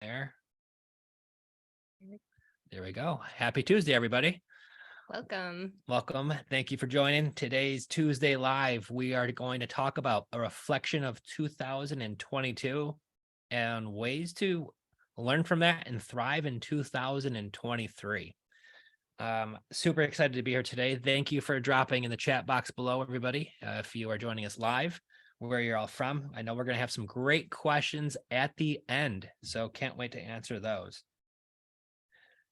There. There we go. Happy Tuesday, everybody. Welcome. Welcome. Thank you for joining today's Tuesday Live. We are going to talk about a reflection of 2022 and ways to learn from that and thrive in 2023. Super excited to be here today. Thank you for dropping in the chat box below, everybody. If you are joining us live, where you're all from. I know we're going to have some great questions at the end, so can't wait to answer those.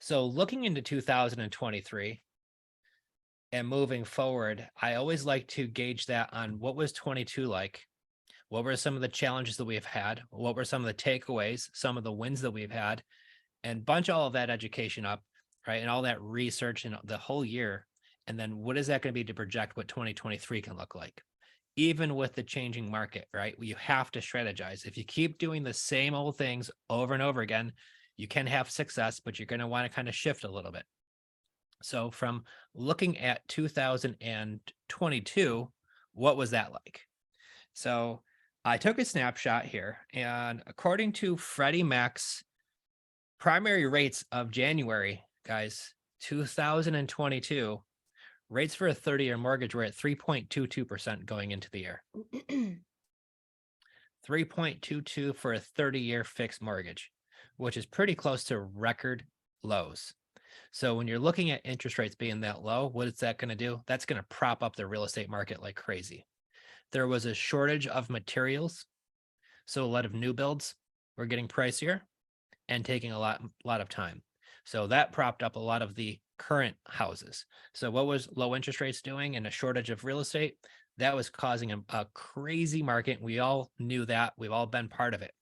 So looking into 2023 and moving forward, I always like to gauge that on what was 22 like? What were some of the challenges that we have had? What were some of the takeaways, some of the wins that we've had, and bunch all of that education up, right? And all that research and the whole year. And then what is that going to be to project what 2023 can look like? Even with the changing market, right? You have to strategize. If you keep doing the same old things over and over again, you can have success, but you're going to want to kind of shift a little bit. So from looking at 2022, what was that like? So I took a snapshot here, and according to Freddie Mac's primary rates of January, guys, 2022, rates for a 30-year mortgage were at 3.22% going into the year. 3.22 for a 30-year fixed mortgage, which is pretty close to record lows. So when you're looking at interest rates being that low, what is that going to do? That's going to prop up the real estate market like crazy. There was a shortage of materials, so a lot of new builds were getting pricier and taking a lot of time. So that propped up a lot of the current houses. So what was low interest rates doing and a shortage of real estate? That was causing a crazy market. We all knew that. We've all been part of it.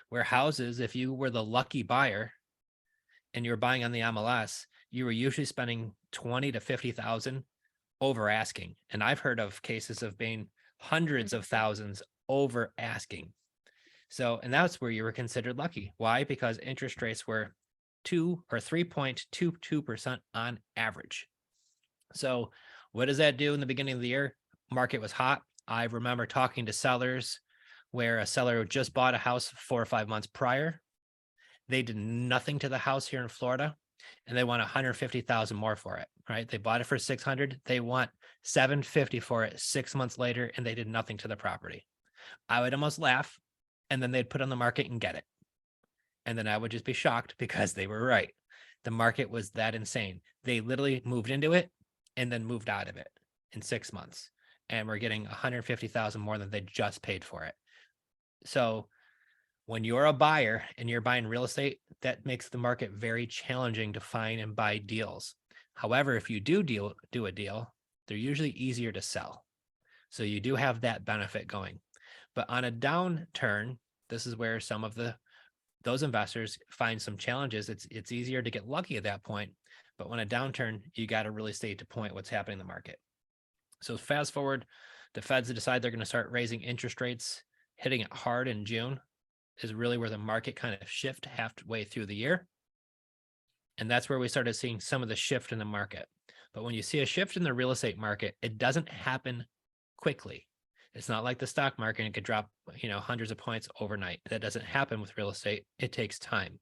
Where houses, if you were the lucky buyer and you were buying on the MLS, you were usually spending 20 to 50,000 over asking. And I've heard of cases of being hundreds of thousands over asking. So, and that's where you were considered lucky. Why? Because interest rates were 2 or 3.22% on average. So what does that do in the beginning of the year? Market was hot. I remember talking to sellers where a seller just bought a house 4 or 5 months prior. They did nothing to the house here in Florida, and they want 150,000 more for it, right? They bought it for 600. They want 750 for it 6 months later, and they did nothing to the property. I would almost laugh, and then they'd put on the market and get it. And then I would just be shocked because they were right. The market was that insane. They literally moved into it and then moved out of it in 6 months. And we're getting 150,000 more than they just paid for it. So when you're a buyer and you're buying real estate, that makes the market very challenging to find and buy deals. However, if you do a deal, they're usually easier to sell. So you do have that benefit going. But on a downturn, this is where some of those investors find some challenges. It's easier to get lucky at that point. But when a downturn, you got to really stay to point what's happening in the market. So fast forward, the Feds decide they're going to start raising interest rates, hitting it hard in June. Is really where the market kind of shift halfway through the year. And that's where we started seeing some of the shift in the market. But when you see a shift in the real estate market, it doesn't happen quickly. It's not like the stock market. It could drop, hundreds of points overnight. That doesn't happen with real estate. It takes time.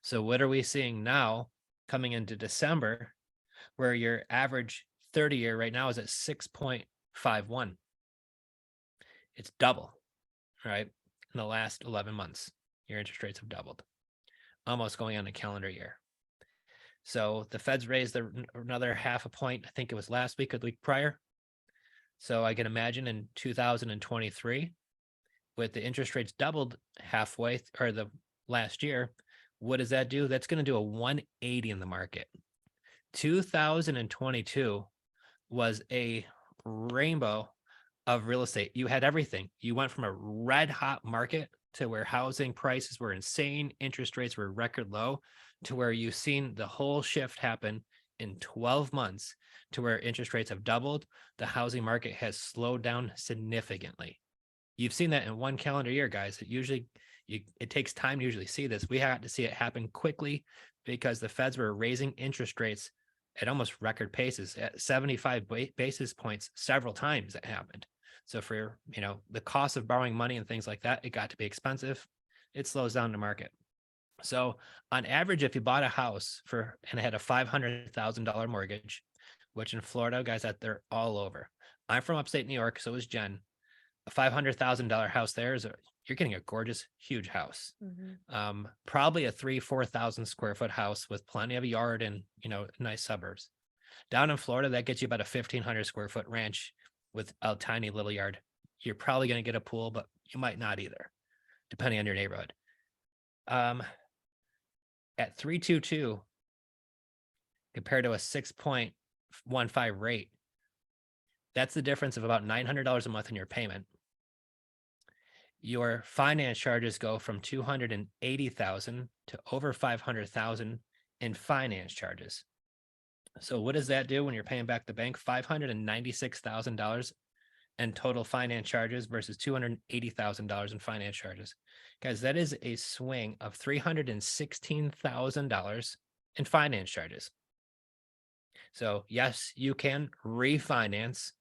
So what are we seeing now coming into December, where your average 30-year right now is at 6.51? It's double, right? In the last 11 months, your interest rates have doubled, almost going on a calendar year. So the Feds raised another half a point. I think it was last week or the week prior. So I can imagine in 2023, with the interest rates doubled halfway or the last year, what does that do? That's going to do a 180 in the market. 2022 was a rainbow of real estate. You had everything. You went from a red hot market to where housing prices were insane, interest rates were record low, to where you've seen the whole shift happen in 12 months to where interest rates have doubled. The housing market has slowed down significantly. You've seen that in one calendar year, guys. It takes time to usually see this. We had to see it happen quickly because the Feds were raising interest rates at almost record paces at 75 basis points several times. It happened. So for, the cost of borrowing money and things like that, it got to be expensive. It slows down the market. So on average, if you bought a house and it had a $500,000 mortgage, which in Florida, guys, that they're all over. I'm from upstate New York, so is Jen. A $500,000 house there you're getting a gorgeous, huge house. Probably a 4,000 square foot house with plenty of yard and, nice suburbs. Down in Florida, that gets you about a 1,500 square foot ranch with a tiny little yard. You're probably going to get a pool, but you might not either, depending on your neighborhood. At 322 compared to a 6.15 rate, that's the difference of about $900 a month in your payment. Your finance charges go from 280,000 to over 500,000 in finance charges. So what does that do when you're paying back the bank? $596,000 in total finance charges versus $280,000 in finance charges. Guys, that is a swing of $316,000 in finance charges. So yes, you can refinance,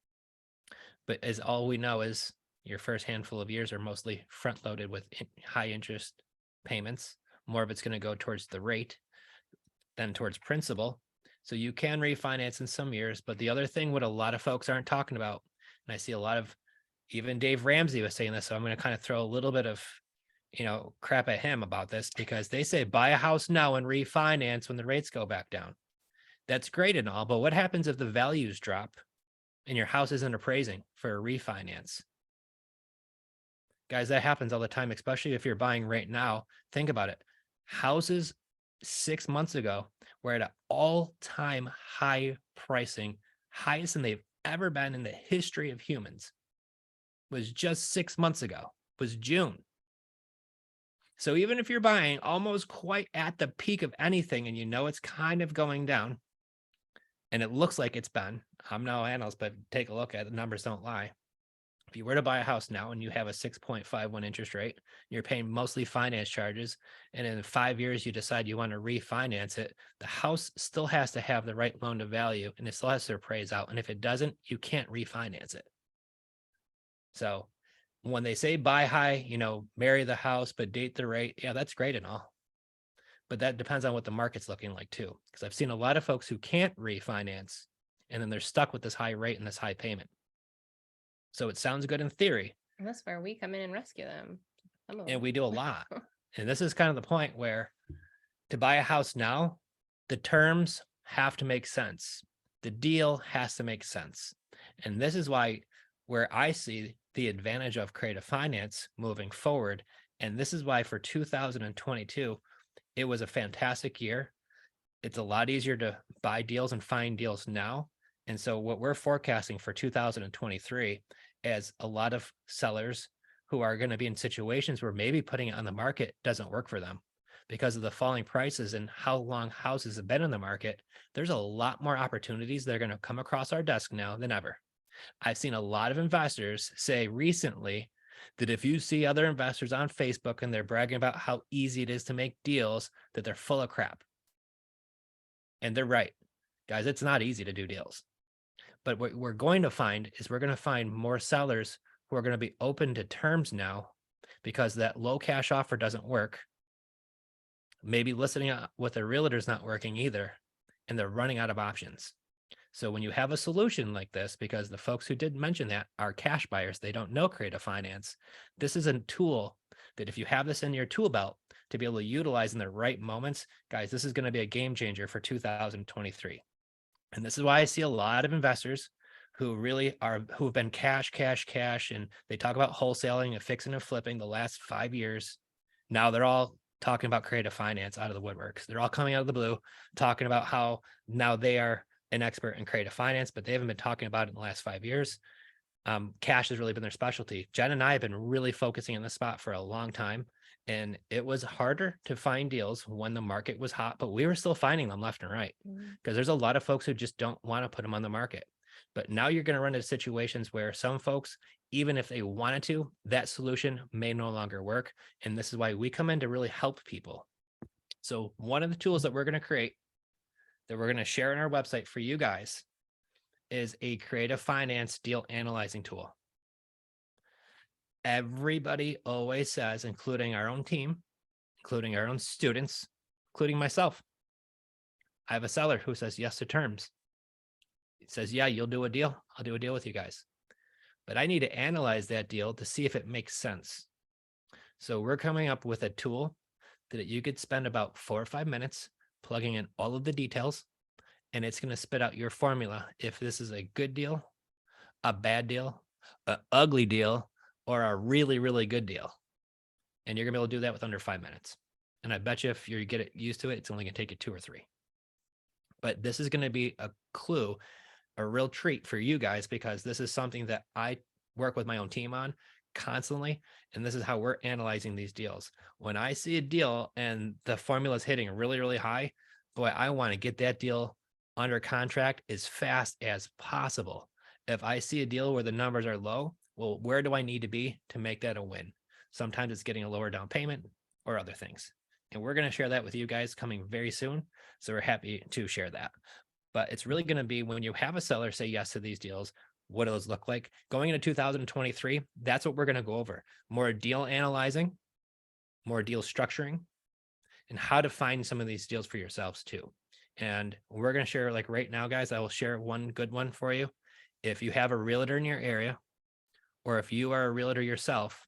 but as all we know is your first handful of years are mostly front loaded with high interest payments. More of it's going to go towards the rate than towards principal. So you can refinance in some years, but the other thing what a lot of folks aren't talking about, and I see a lot of, even Dave Ramsey was saying this, so I'm going to kind of throw a little bit of, crap at him about this, because they say buy a house now and refinance when the rates go back down. That's great and all, but what happens if the values drop and your house isn't appraising for a refinance? Guys, that happens all the time, especially if you're buying right now. Think about it. Houses 6 months ago were at an all-time high pricing, highest than they've ever been in the history of humans. Was just 6 months ago, was June. So even if you're buying almost quite at the peak of anything and it's kind of going down, and it looks like it's been, I'm no analyst, but take a look at it, the numbers don't lie. If you were to buy a house now and you have a 6.51 interest rate, you're paying mostly finance charges, and in 5 years you decide you want to refinance it, the house still has to have the right loan to value and it still has to appraise out. And if it doesn't, you can't refinance it. So when they say buy high, marry the house, but date the rate, yeah, that's great and all. But that depends on what the market's looking like too. Because I've seen a lot of folks who can't refinance and then they're stuck with this high rate and this high payment. So it sounds good in theory. And that's where we come in and rescue them. And we do a lot. And this is kind of the point where to buy a house now, the terms have to make sense. The deal has to make sense. And this is where I see the advantage of creative finance moving forward. And this is why for 2022, it was a fantastic year. It's a lot easier to buy deals and find deals now. And so what we're forecasting for 2023 as a lot of sellers who are going to be in situations where maybe putting it on the market doesn't work for them because of the falling prices and how long houses have been in the market, there's a lot more opportunities that are going to come across our desk now than ever. I've seen a lot of investors say recently that if you see other investors on Facebook and they're bragging about how easy it is to make deals, that they're full of crap. And they're right. Guys, it's not easy to do deals. But what we're going to find is we're going to find more sellers who are going to be open to terms now because that low cash offer doesn't work. Maybe listing with a realtor is not working either, and they're running out of options. So when you have a solution like this, because the folks who did mention that are cash buyers, they don't know creative finance. This is a tool that if you have this in your tool belt to be able to utilize in the right moments, guys, this is going to be a game changer for 2023. And this is why I see a lot of investors who have been cash, and they talk about wholesaling and fixing and flipping the last 5 years. Now they're all talking about creative finance out of the woodworks. They're all coming out of the blue, talking about how now they are an expert in creative finance, but they haven't been talking about it in the last 5 years. Cash has really been their specialty. Jen and I have been really focusing on this spot for a long time. And it was harder to find deals when the market was hot, but we were still finding them left and right because there's a lot of folks who just don't want to put them on the market. But now you're going to run into situations where some folks, even if they wanted to, that solution may no longer work. And this is why we come in to really help people. So one of the tools that we're going to create that we're going to share on our website for you guys is a creative finance deal analyzing tool. Everybody always says, including our own team, including our own students, including myself. I have a seller who says yes to terms. He says, yeah, you'll do a deal. I'll do a deal with you guys. But I need to analyze that deal to see if it makes sense. So we're coming up with a tool that you could spend about 4 or 5 minutes plugging in all of the details, and it's going to spit out your formula if this is a good deal, a bad deal, an ugly deal, or a really, really good deal. And you're going to be able to do that with under 5 minutes. And I bet you if you get it used to it, it's only going to take you 2 or 3. But this is going to be a clue, a real treat for you guys, because this is something that I work with my own team on constantly. And this is how we're analyzing these deals. When I see a deal and the formula is hitting really, really high, boy, I want to get that deal under contract as fast as possible. If I see a deal where the numbers are low, well, where do I need to be to make that a win? Sometimes it's getting a lower down payment or other things. And we're going to share that with you guys coming very soon. So we're happy to share that. But it's really going to be when you have a seller say yes to these deals, what do those look like? Going into 2023, that's what we're going to go over. More deal analyzing, more deal structuring, and how to find some of these deals for yourselves too. And we're going to share, like right now, guys, I will share one good one for you. If you have a realtor in your area, or if you are a realtor yourself,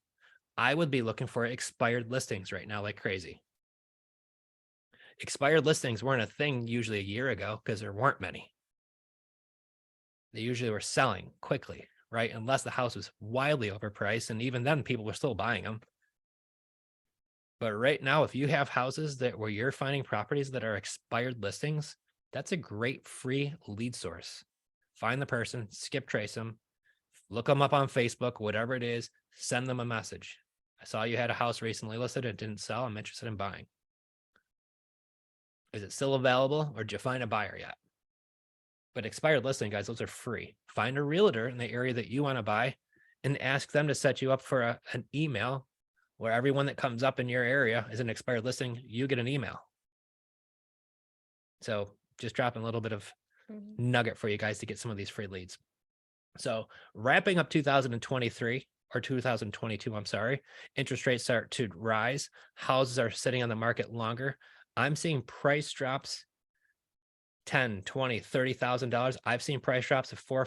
I would be looking for expired listings right now like crazy. Expired listings weren't a thing usually a year ago because there weren't many. They usually were selling quickly, right? Unless the house was wildly overpriced. And even then, people were still buying them. But right now, if you have houses that where you're finding properties that are expired listings, that's a great free lead source. Find the person, skip trace them, look them up on Facebook, whatever it is, send them a message. I saw you had a house recently listed. It didn't sell. I'm interested in buying. Is it still available, or did you find a buyer yet? But expired listing, guys, those are free. Find a realtor in the area that you want to buy and ask them to set you up for an email where everyone that comes up in your area is an expired listing. You get an email. So just dropping a little bit of nugget for you guys to get some of these free leads. So wrapping up 2023 or 2022, I'm sorry, interest rates start to rise. Houses are sitting on the market longer. I'm seeing price drops $10, $20, $30,000. I've seen price drops of $400,000 or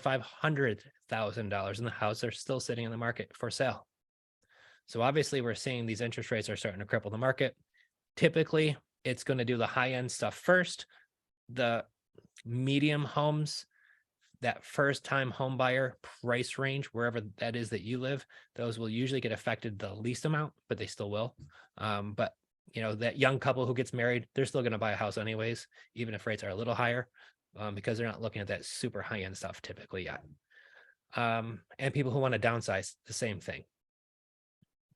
$500,000, and the houses are still sitting in the market for sale. So obviously we're seeing these interest rates are starting to cripple the market. Typically, it's going to do the high-end stuff first. The medium homes, that first-time home buyer price range, wherever that is that you live, those will usually get affected the least amount, but they still will. But you know, that young couple who gets married, they're still going to buy a house anyways, even if rates are a little higher, because they're not looking at that super high-end stuff typically yet. And people who want to downsize, the same thing.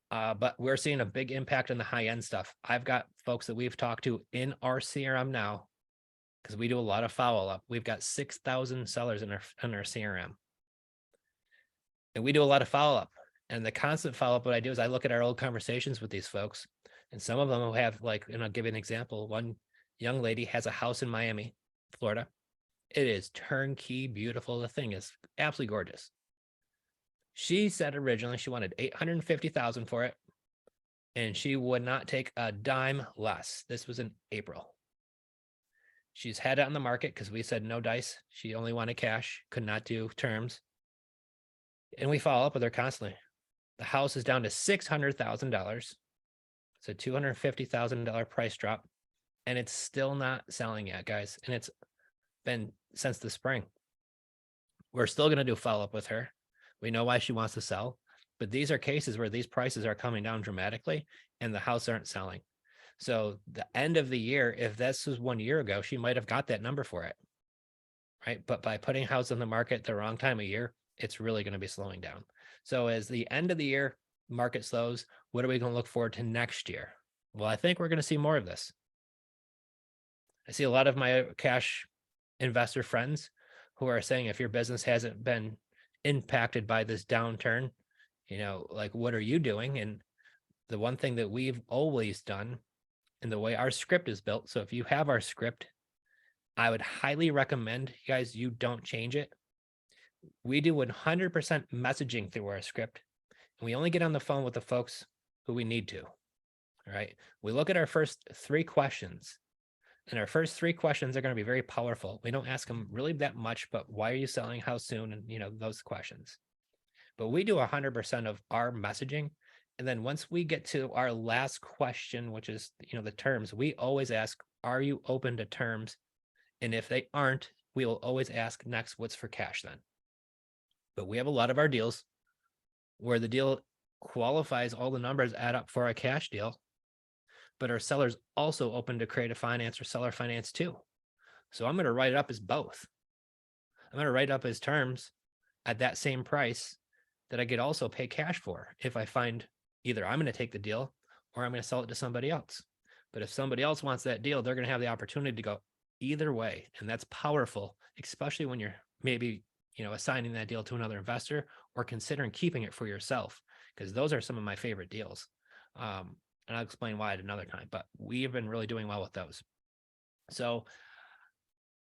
But we're seeing a big impact on the high-end stuff. I've got folks that we've talked to in our CRM now, because we do a lot of follow-up. We've got 6,000 sellers in our CRM. And we do a lot of follow-up. And the constant follow-up, what I do is I look at our old conversations with these folks. And some of them will have, like, and I'll give you an example. One young lady has a house in Miami, Florida. It is turnkey, beautiful. The thing is absolutely gorgeous. She said originally she wanted $850,000 for it, and she would not take a dime less. This was in April. She's had it on the market because we said no dice. She only wanted cash, could not do terms. And we follow up with her constantly. The house is down to $600,000. It's a $250,000 price drop, and it's still not selling yet, guys. And it's been since the spring. We're still going to do follow-up with her. We know why she wants to sell, but these are cases where these prices are coming down dramatically and the house aren't selling. So the end of the year, if this was 1 year ago, she might have got that number for it, right? But by putting house on the market the wrong time of year, it's really going to be slowing down. So as the end of the year market slows, what are we going to look forward to next year? Well, I think we're going to see more of this. I see a lot of my cash investor friends who are saying, if your business hasn't been impacted by this downturn, you know, like, what are you doing? And the one thing that we've always done, and the way our script is built, so if you have our script, I would highly recommend, you guys, you don't change it. We do 100% messaging through our script, and we only get on the phone with the folks who we need to. right? We look at our first three questions, and our first three questions are going to be very powerful. We don't ask them really that much, but why are you selling? How soon? And those questions. But we do 100% of our messaging. And then once we get to our last question, which is, the terms, we always ask, are you open to terms? And if they aren't, we will always ask next, what's for cash then? But we have a lot of our deals where the deal qualifies, all the numbers add up for a cash deal, but our seller's also open to creative finance or seller finance too. So I'm going to write it up as both. I'm going to write up as terms at that same price that I could also pay cash for if I find either I'm going to take the deal or I'm going to sell it to somebody else. But if somebody else wants that deal, they're going to have the opportunity to go either way. And that's powerful, especially when you're maybe, assigning that deal to another investor or considering keeping it for yourself, because those are some of my favorite deals. And I'll explain why at another time, but we have been really doing well with those. So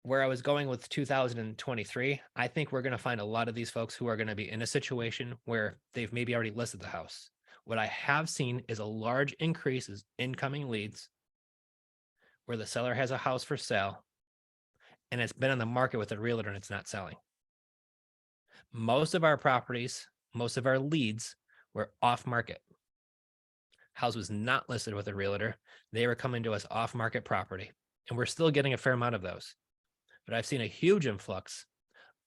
where I was going with 2023, I think we're going to find a lot of these folks who are going to be in a situation where they've maybe already listed the house. What I have seen is a large increase in incoming leads where the seller has a house for sale and it's been on the market with a realtor and it's not selling. Most of our properties, most of our leads were off market. House was not listed with a realtor. They were coming to us off market property, and we're still getting a fair amount of those. But I've seen a huge influx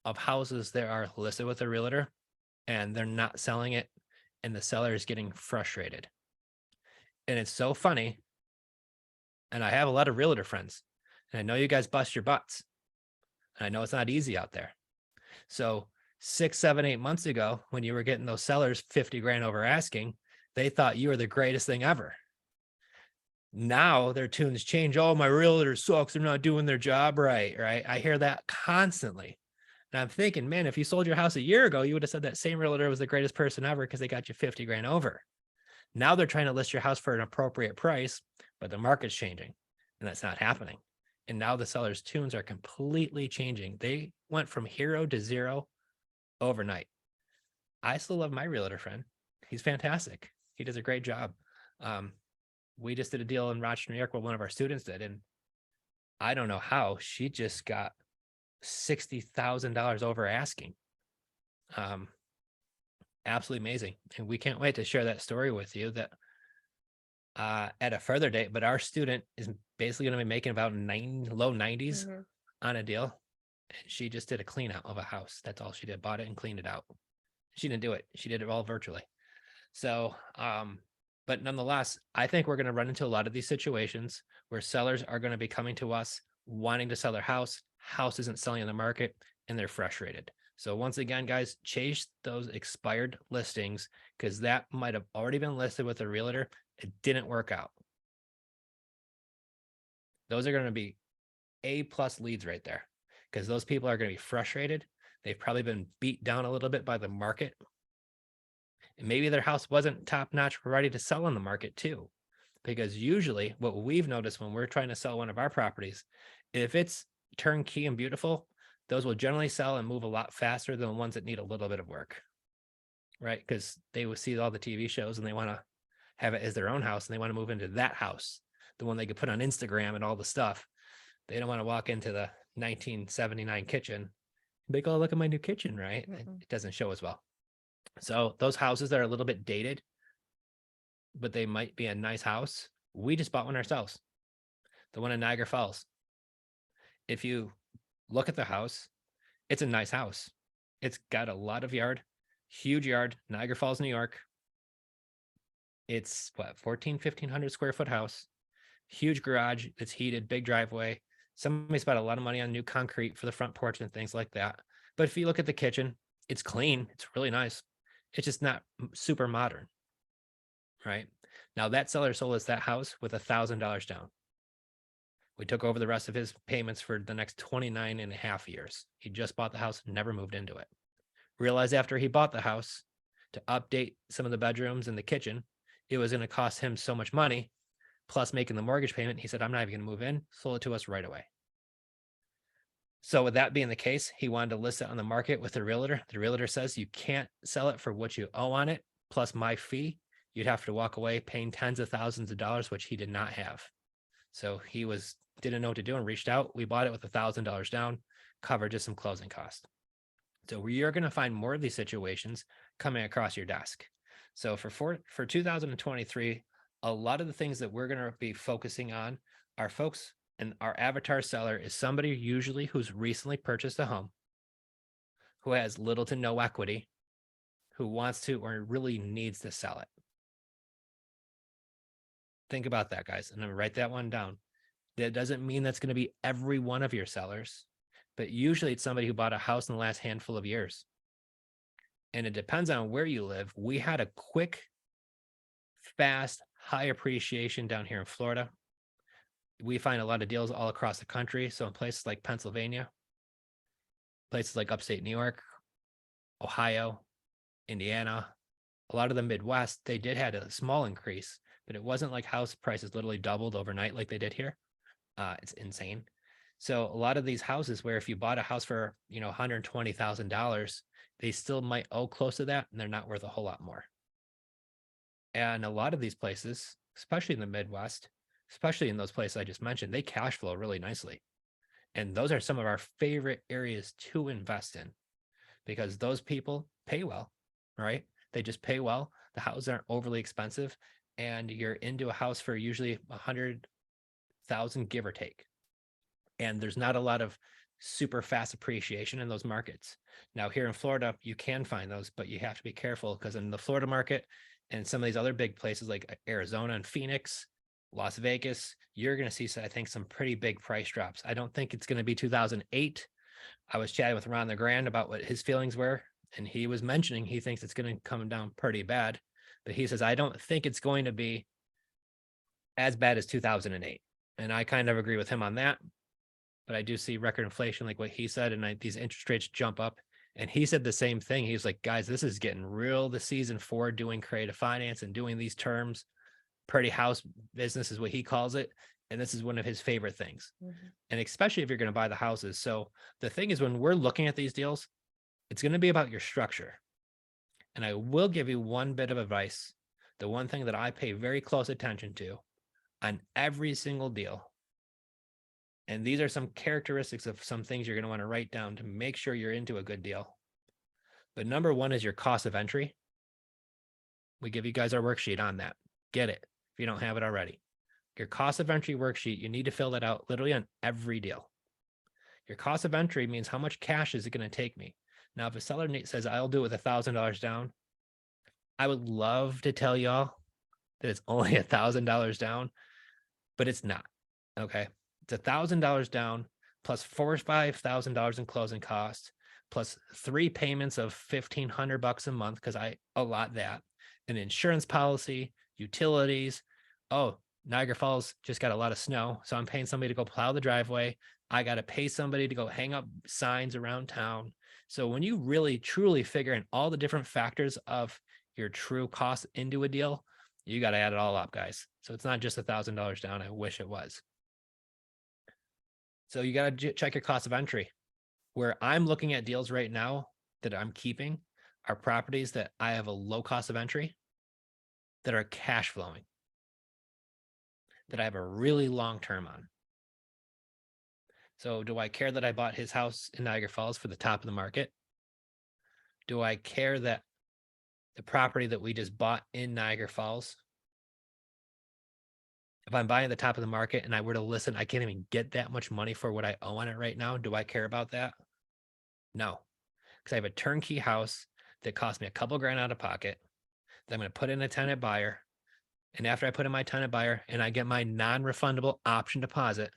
of houses that are listed with a realtor and they're not selling it, and the seller is getting frustrated. And it's so funny. And I have a lot of realtor friends, and I know you guys bust your butts. And I know it's not easy out there. So 6, 7, 8 months ago, when you were getting those sellers 50 grand over asking, they thought you were the greatest thing ever. Now their tunes change. Oh, my realtor sucks. They're not doing their job right. Right. I hear that constantly. And I'm thinking, man, if you sold your house a year ago, you would have said that same realtor was the greatest person ever because they got you 50 grand over. Now they're trying to list your house for an appropriate price, but the market's changing and that's not happening. And now the seller's tunes are completely changing. They went from hero to zero overnight. I still love my realtor friend. He's fantastic. He does a great job. We just did a deal in Rochester, New York, where one of our students did, and I don't know how she just got $60,000 over asking. Absolutely amazing, and we can't wait to share that story with you. That at a further date, but our student is basically going to be making about low 90s on a deal. And she just did a clean out of a house. That's all she did. Bought it and cleaned it out. She didn't do it. She did it all virtually. So, but nonetheless, I think we're going to run into a lot of these situations where sellers are going to be coming to us wanting to sell their house. House isn't selling in the market and they're frustrated. So once again, guys, chase those expired listings because that might have already been listed with a realtor. It didn't work out. Those are going to be A+ leads right there because those people are going to be frustrated. They've probably been beat down a little bit by the market. And maybe their house wasn't top notch, ready to sell on the market too. Because usually what we've noticed when we're trying to sell one of our properties, if it's turnkey and beautiful, those will generally sell and move a lot faster than the ones that need a little bit of work, right? Because they will see all the TV shows and they want to have it as their own house and they want to move into that house, the one they could put on Instagram and all the stuff. They don't want to walk into the 1979 kitchen. They go, oh, look at my new kitchen, right? It doesn't show as well. So those houses that are a little bit dated, but they might be a nice house. We just bought one ourselves. The one in Niagara Falls. If you look at the house, it's a nice house. It's got a lot of yard, huge yard, Niagara Falls, New York. It's what, 1,500 square foot house, huge garage. It's heated, big driveway. Somebody spent a lot of money on new concrete for the front porch and things like that. But if you look at the kitchen, it's clean. It's really nice. It's just not super modern, right? Now that seller sold us that house with $1,000 down. We took over the rest of his payments for the next 29 and a half years. He just bought the house, never moved into it. Realized after he bought the house to update some of the bedrooms and the kitchen, it was going to cost him so much money, plus making the mortgage payment. He said, I'm not even going to move in, sold it to us right away. So with that being the case, he wanted to list it on the market with the realtor. The realtor says you can't sell it for what you owe on it, plus my fee. you'd have to walk away paying tens of thousands of dollars, which he did not have. So he didn't know what to do and reached out. We bought it with $1,000 down, covered just some closing costs. So you're going to find more of these situations coming across your desk. So for 2023, a lot of the things that we're going to be focusing on are folks, and our avatar seller is somebody usually who's recently purchased a home, who has little to no equity, who wants to or really needs to sell it. Think about that, guys. And I'm gonna write that one down. That doesn't mean that's going to be every one of your sellers, but usually it's somebody who bought a house in the last handful of years. And it depends on where you live. We had a quick, fast, high appreciation down here in Florida. We find a lot of deals all across the country. So in places like Pennsylvania, places like upstate New York, Ohio, Indiana, a lot of the Midwest, they did have a small increase, but it wasn't like house prices literally doubled overnight like they did here. It's insane. So a lot of these houses where if you bought a house for, $120,000, they still might owe close to that and they're not worth a whole lot more. And a lot of these places, especially in the Midwest, especially in those places I just mentioned, they cash flow really nicely. And those are some of our favorite areas to invest in because those people pay well, right? They just pay well. The houses aren't overly expensive and you're into a house for usually 100,000, give or take. And there's not a lot of super fast appreciation in those markets. Now here in Florida, you can find those, but you have to be careful because in the Florida market and some of these other big places like Arizona and Phoenix, Las Vegas, you're going to see, I think, some pretty big price drops. I don't think it's going to be 2008. I was chatting with Ron LeGrand about what his feelings were, and he was mentioning he thinks it's going to come down pretty bad, but he says, I don't think it's going to be as bad as 2008. And I kind of agree with him on that. But I do see record inflation, like what he said, and these interest rates jump up. And he said the same thing. He was like, guys, this is getting real the season for doing creative finance and doing these terms. Pretty house business is what he calls it. And this is one of his favorite things. Mm-hmm. And especially if you're going to buy the houses. So the thing is, when we're looking at these deals, it's going to be about your structure. And I will give you one bit of advice. The one thing that I pay very close attention to on every single deal. And these are some characteristics of some things you're going to want to write down to make sure you're into a good deal. But number one is your cost of entry. We give you guys our worksheet on that. Get it if you don't have it already. Your cost of entry worksheet, you need to fill that out literally on every deal. Your cost of entry means how much cash is it going to take me? Now, if a seller says, I'll do it with $1,000 down, I would love to tell y'all that it's only $1,000 down, but it's not. Okay. It's $1,000 down plus $4,000 or $5,000 in closing costs, plus 3 payments of $1,500 a month because I allot that, an insurance policy, utilities. Oh, Niagara Falls just got a lot of snow, so I'm paying somebody to go plow the driveway. I got to pay somebody to go hang up signs around town. So when you really truly figure in all the different factors of your true cost into a deal, you got to add it all up, guys. So it's not just $1,000 down. I wish it was. So you got to check your cost of entry. Where I'm looking at deals right now that I'm keeping are properties that I have a low cost of entry that are cash flowing, that I have a really long term on. So do I care that I bought his house in Niagara Falls for the top of the market? Do I care that the property that we just bought in Niagara Falls, if I'm buying at the top of the market and I were to listen, I can't even get that much money for what I owe on it right now. Do I care about that? No, because I have a turnkey house that cost me a couple grand out of pocket that I'm going to put in a tenant buyer. And after I put in my tenant buyer and I get my non-refundable option deposit,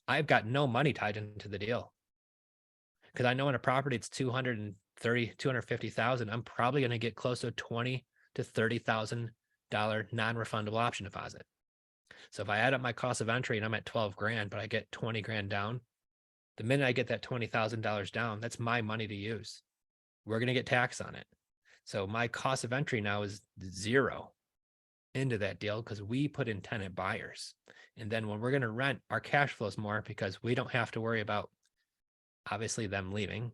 I've got no money tied into the deal. Because I know in a property it's 250,000, I'm probably going to get close to a $20,000 to $30,000 non-refundable option deposit. So if I add up my cost of entry and I'm at 12 grand, but I get 20 grand down, the minute I get that $20,000 down, that's my money to use. We're going to get tax on it. So my cost of entry now is 0 into that deal because we put in tenant buyers. And then when we're going to rent, our cash flows more because we don't have to worry about obviously them leaving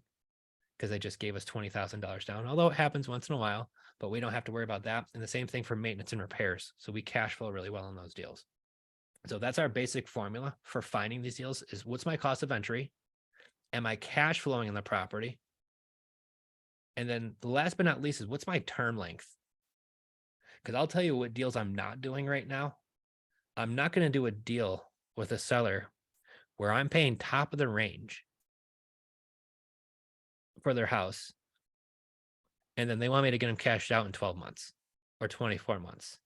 because they just gave us $20,000 down. Although it happens once in a while, but we don't have to worry about that. And the same thing for maintenance and repairs. So we cash flow really well in those deals. So that's our basic formula for finding these deals is what's my cost of entry? Am I cash flowing in the property? And then the last but not least is what's my term length? Because I'll tell you what deals I'm not doing right now. I'm not going to do a deal with a seller where I'm paying top of the range for their house. And then they want me to get them cashed out in 12 months or 24 months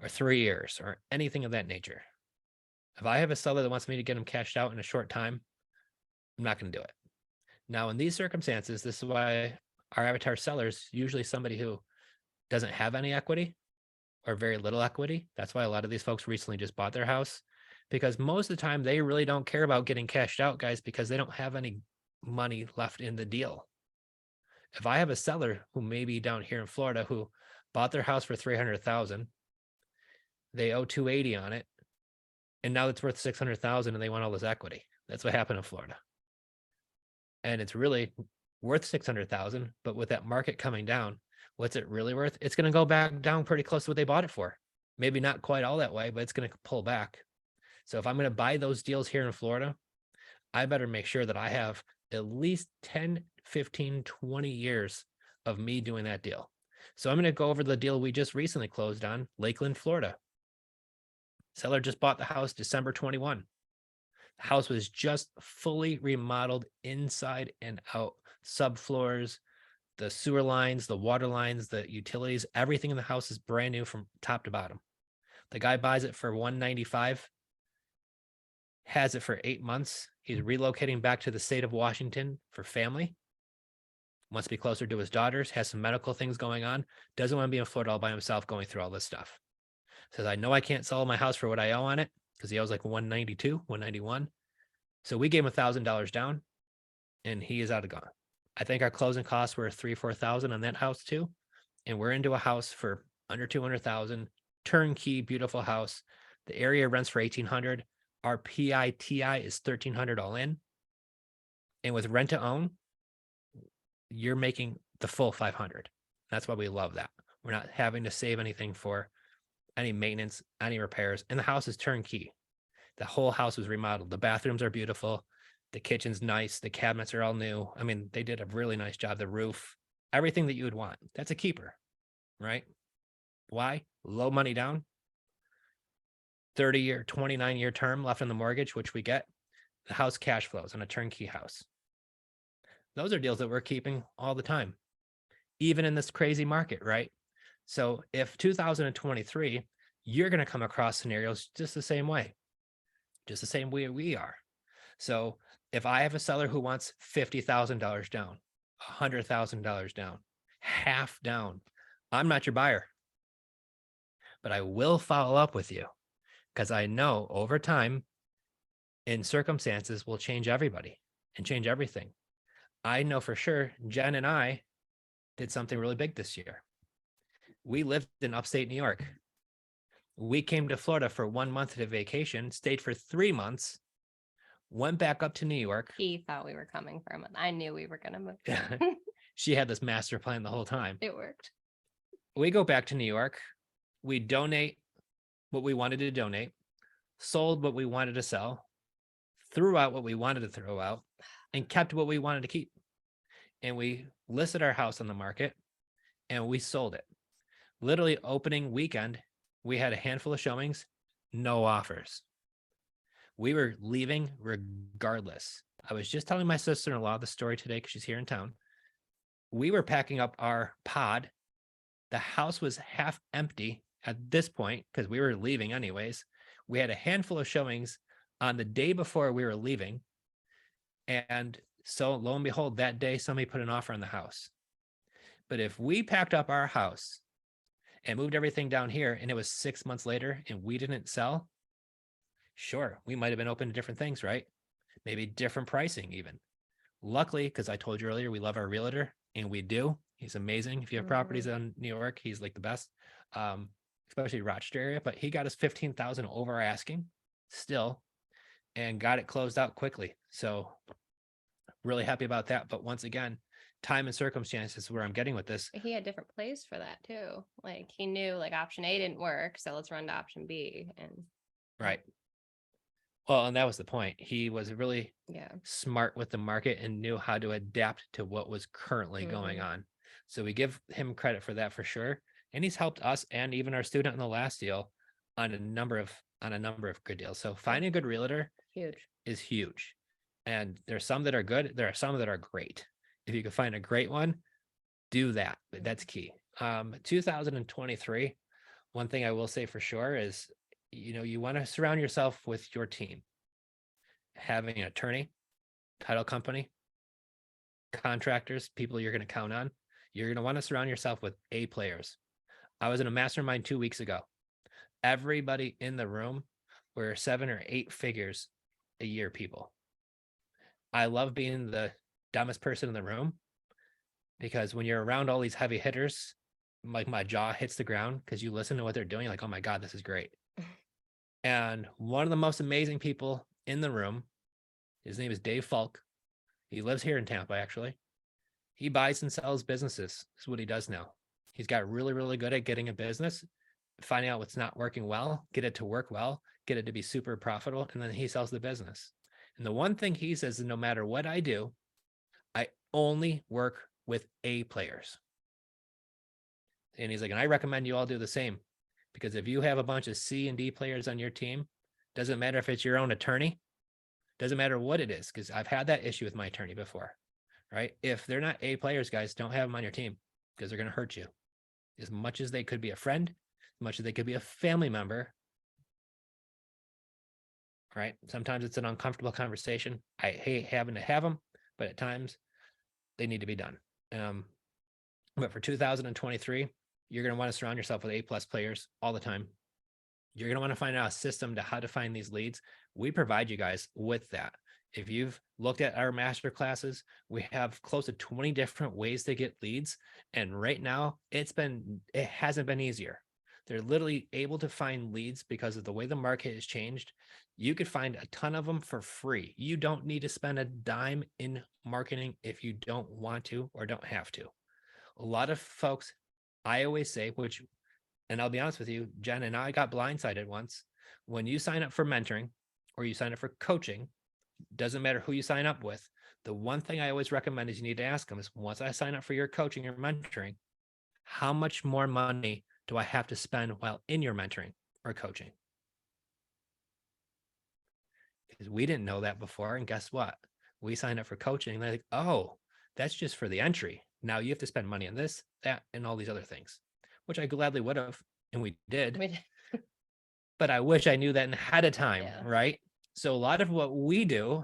or 3 years or anything of that nature. If I have a seller that wants me to get them cashed out in a short time, I'm not going to do it. Now, in these circumstances, this is why our avatar sellers usually somebody who doesn't have any equity or very little equity. That's why a lot of these folks recently just bought their house, because most of the time they really don't care about getting cashed out, guys, because they don't have any money left in the deal. If I have a seller who may be down here in Florida who bought their house for $300,000, they owe $280 on it, and now it's worth $600,000 and they want all this equity. That's what happened in Florida. And it's really worth $600,000, but with that market coming down, what's it really worth? It's going to go back down pretty close to what they bought it for. Maybe not quite all that way, but it's going to pull back. So if I'm going to buy those deals here in Florida, I better make sure that I have at least 10, 15, 20 years of me doing that deal. So I'm going to go over the deal we just recently closed on, Lakeland, Florida. Seller just bought the house December 21. The house was just fully remodeled inside and out, subfloors, the sewer lines, the water lines, the utilities, everything in the house is brand new from top to bottom. The guy buys it for $195, has it for 8 months. He's relocating back to the state of Washington for family. Wants to be closer to his daughters, has some medical things going on, doesn't want to be in Florida all by himself going through all this stuff. Says, I know I can't sell my house for what I owe on it, because he owes like 192, 191. So we gave him $1,000 down and he is out of gone. I think our closing costs were 3,000-4,000 on that house too. And we're into a house for under 200,000, turnkey, beautiful house. The area rents for 1,800. Our PITI is 1,300 all in. And with rent to own, you're making the full 500. That's why we love that. We're not having to save anything for any maintenance, any repairs, and the house is turnkey. The whole house was remodeled. The bathrooms are beautiful. The kitchen's nice. The cabinets are all new. I mean, they did a really nice job. The roof, everything that you would want. That's a keeper, right? Why? Low money down, 30-year, 29-year term left on the mortgage, which we get. The house cash flows on a turnkey house. Those are deals that we're keeping all the time, even in this crazy market, right? So if 2023, you're going to come across scenarios just the same way we are. So if I have a seller who wants $50,000 down, $100,000 down, half down, I'm not your buyer, but I will follow up with you because I know over time in circumstances will change everybody and change everything. I know for sure Jenn and I did something really big this year. We lived in upstate New York. We came to Florida for 1 month at a vacation, stayed for 3 months, went back up to New York. He thought we were coming for a month. I knew we were going to move. She had this master plan the whole time. It worked. We go back to New York. We donate what we wanted to donate, sold what we wanted to sell, threw out what we wanted to throw out, and kept what we wanted to keep. And we listed our house on the market and we sold it. Literally opening weekend, we had a handful of showings, no offers. We were leaving regardless. I was just telling my sister-in-law the story today because she's here in town. We were packing up our pod. The house was half empty at this point because we were leaving anyways. We had a handful of showings on the day before we were leaving. And so lo and behold, that day, somebody put an offer on the house. But if we packed up our house and moved everything down here and it was 6 months later and we didn't sell, sure, we might have been open to different things, right? Maybe different pricing even. Luckily, because I told you earlier, we love our realtor and we do. He's amazing. If you have properties in New York, he's like the best, especially Rochester area, but he got us 15,000 over asking still and got it closed out quickly. So really happy about that. But once again, time and circumstances where I'm getting with this. He had different plays for that too. Like he knew like option A didn't work, so let's run to option B. And Right. Well, and that was the point. He was really yeah, smart with the market and knew how to adapt to what was currently going on. So we give him credit for that for sure. And he's helped us and even our student in the last deal on a number of good deals. So finding a good realtor huge. is huge. And there's some that are good, there are some that are great. If you can find a great one, do that. That's key. 2023, one thing I will say for sure is, you want to surround yourself with your team. Having an attorney, title company, contractors, people you're going to count on. You're going to want to surround yourself with A players. I was in a mastermind 2 weeks ago. Everybody in the room were 7 or 8 figures a year people. I love being the dumbest person in the room because when you're around all these heavy hitters, like my jaw hits the ground because you listen to what they're doing, like, oh my God, this is great. And one of the most amazing people in the room, his name is Dave Falk. He lives here in Tampa, actually. He buys and sells businesses. Is what he does now. He's got really, really good at getting a business, finding out what's not working well, get it to work well, get it to be super profitable, and then he sells the business. And the one thing he says is no matter what I do, I only work with A players. And he's like, and I recommend you all do the same. Because if you have a bunch of C and D players on your team, doesn't matter if it's your own attorney, doesn't matter what it is, because I've had that issue with my attorney before, right? If they're not A players, guys, don't have them on your team because they're going to hurt you. As much as they could be a friend, as much as they could be a family member, right? Sometimes it's an uncomfortable conversation. I hate having to have them, but at times they need to be done. But for 2023, you're going to want to surround yourself with A+ players all the time. You're going to want to find out a system to how to find these leads. We provide you guys with that. If you've looked at our master classes, we have close to 20 different ways to get leads. And right now it hasn't been easier. They're literally able to find leads because of the way the market has changed. You could find a ton of them for free. You don't need to spend a dime in marketing if you don't want to or don't have to. A lot of folks, I always say, and I'll be honest with you, Jen and I got blindsided once. When you sign up for mentoring or you sign up for coaching, doesn't matter who you sign up with. The one thing I always recommend is you need to ask them is, once I sign up for your coaching or mentoring, how much more money do I have to spend while in your mentoring or coaching? Because we didn't know that before. And guess what? We signed up for coaching. And they're like, oh, that's just for the entry. Now you have to spend money on this, that, and all these other things, which I gladly would have. And we did. But I wish I knew that ahead of time, right? So a lot of what we do,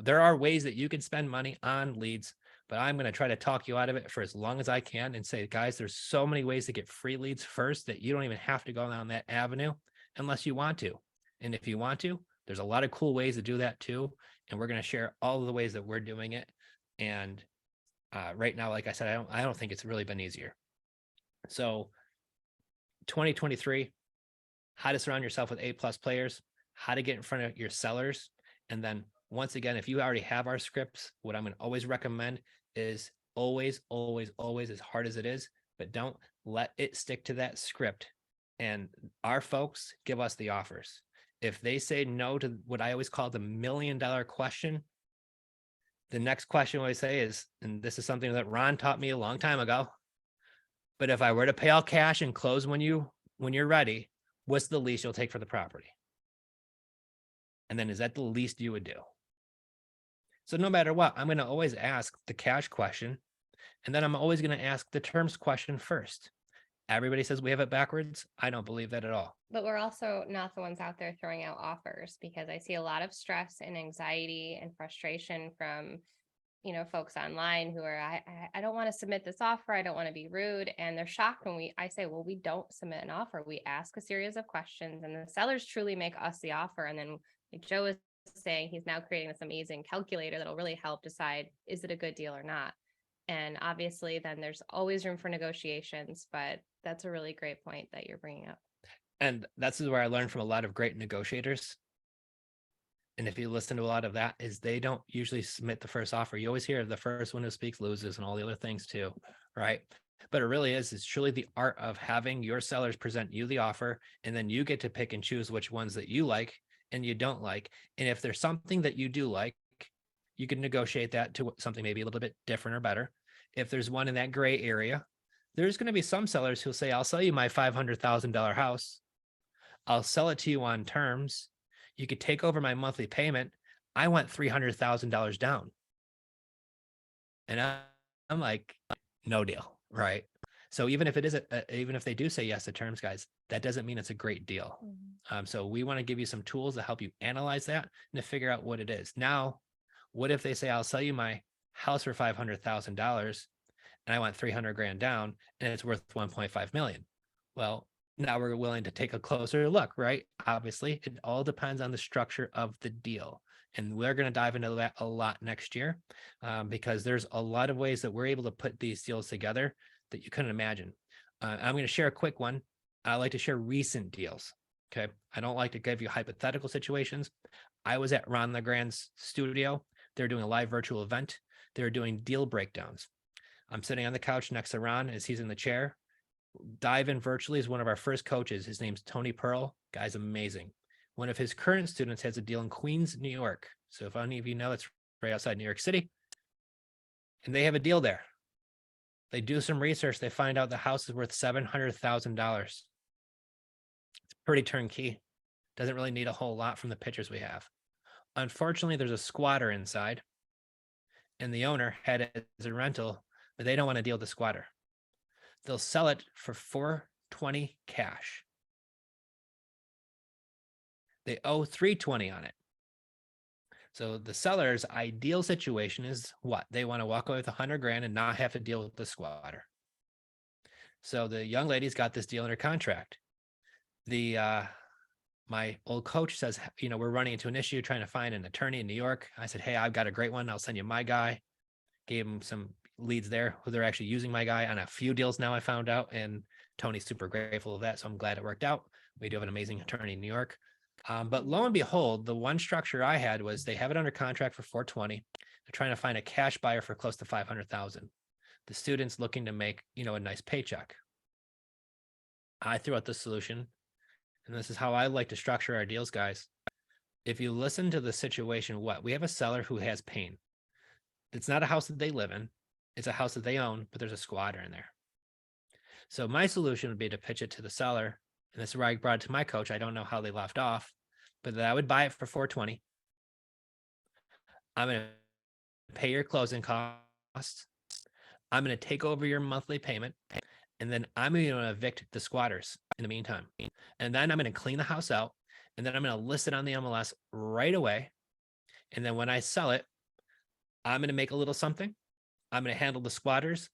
there are ways that you can spend money on leads, but I'm going to try to talk you out of it for as long as I can and say, guys, there's so many ways to get free leads first that you don't even have to go down that avenue unless you want to. And if you want to, there's a lot of cool ways to do that too. And we're going to share all of the ways that we're doing it. And right now, like I said, I don't think it's really been easier. So 2023, how to surround yourself with A+ players, how to get in front of your sellers. And then once again, if you already have our scripts, what I'm going to always recommend is always, always, always, as hard as it is, but don't let it stick to that script. And our folks give us the offers. If they say no to what I always call the $1 million question, the next question I say is, and this is something that Ron taught me a long time ago, but if I were to pay all cash and close when you're ready, what's the least you'll take for the property? And then is that the least you would do? So no matter what, I'm going to always ask the cash question. And then I'm always going to ask the terms question first. Everybody says we have it backwards. I don't believe that at all. But we're also not the ones out there throwing out offers, because I see a lot of stress and anxiety and frustration from, folks online who are, I don't want to submit this offer. I don't want to be rude. And they're shocked when I say, well, we don't submit an offer. We ask a series of questions and the sellers truly make us the offer. And then, like Joe is saying, he's now creating this amazing calculator that'll really help decide, is it a good deal or not? And obviously then there's always room for negotiations, but that's a really great point that you're bringing up. And that's where I learned from a lot of great negotiators. And if you listen to a lot of that, is they don't usually submit the first offer. You always hear the first one who speaks loses and all the other things too, right? But it really is, it's truly the art of having your sellers present you the offer, and then you get to pick and choose which ones that you like and you don't like. And if there's something that you do like, you can negotiate that to something maybe a little bit different or better. If there's one in that gray area, there's going to be some sellers who'll say, I'll sell you my $500,000 house. I'll sell it to you on terms. You could take over my monthly payment. I want $300,000 down. And I'm like, no deal, right? So even if it is even if they do say yes to terms, guys, that doesn't mean it's a great deal. So we want to give you some tools to help you analyze that and to figure out what it is. Now, what if they say, I'll sell you my house for $500,000 and I want 300 grand down and it's worth 1.5 million? Well, now we're willing to take a closer look, right? Obviously, it all depends on the structure of the deal. And we're going to dive into that a lot next year, because there's a lot of ways that we're able to put these deals together that you couldn't imagine. I'm going to share a quick one. I like to share recent deals. Okay. I don't like to give you hypothetical situations. I was at Ron LeGrand's studio. They're doing a live virtual event. They're doing deal breakdowns. I'm sitting on the couch next to Ron as he's in the chair. Dive in virtually is one of our first coaches. His name's Tony Pearl. Guy's amazing. One of his current students has a deal in Queens, New York. So if any of you know, it's right outside New York City. And they have a deal there. They do some research. They find out the house is worth $700,000. It's pretty turnkey. Doesn't really need a whole lot from the pictures we have. Unfortunately, there's a squatter inside, and the owner had it as a rental, but they don't want to deal with the squatter. They'll sell it for $420 cash. They owe $320 on it. So the seller's ideal situation is what? They want to walk away with 100 grand and not have to deal with the squatter. So the young lady's got this deal under contract. My old coach says, we're running into an issue trying to find an attorney in New York. I said, hey, I've got a great one. I'll send you my guy. Gave him some leads there who they're actually using my guy on a few deals now, I found out. And Tony's super grateful of that. So I'm glad it worked out. We do have an amazing attorney in New York. But lo and behold, the one structure I had was they have it under contract for 420. They're trying to find a cash buyer for close to 500,000. The student's looking to make, a nice paycheck. I threw out the solution, and this is how I like to structure our deals, guys. If you listen to the situation, we have a seller who has pain. It's not a house that they live in. It's a house that they own, but there's a squatter in there. So my solution would be to pitch it to the seller. And this is where I brought it to my coach. I don't know how they left off, but that I would buy it for 420. I'm going to pay your closing costs. I'm going to take over your monthly payment. And then I'm going to evict the squatters in the meantime. And then I'm going to clean the house out. And then I'm going to list it on the MLS right away. And then when I sell it, I'm going to make a little something. I'm going to handle the squatters.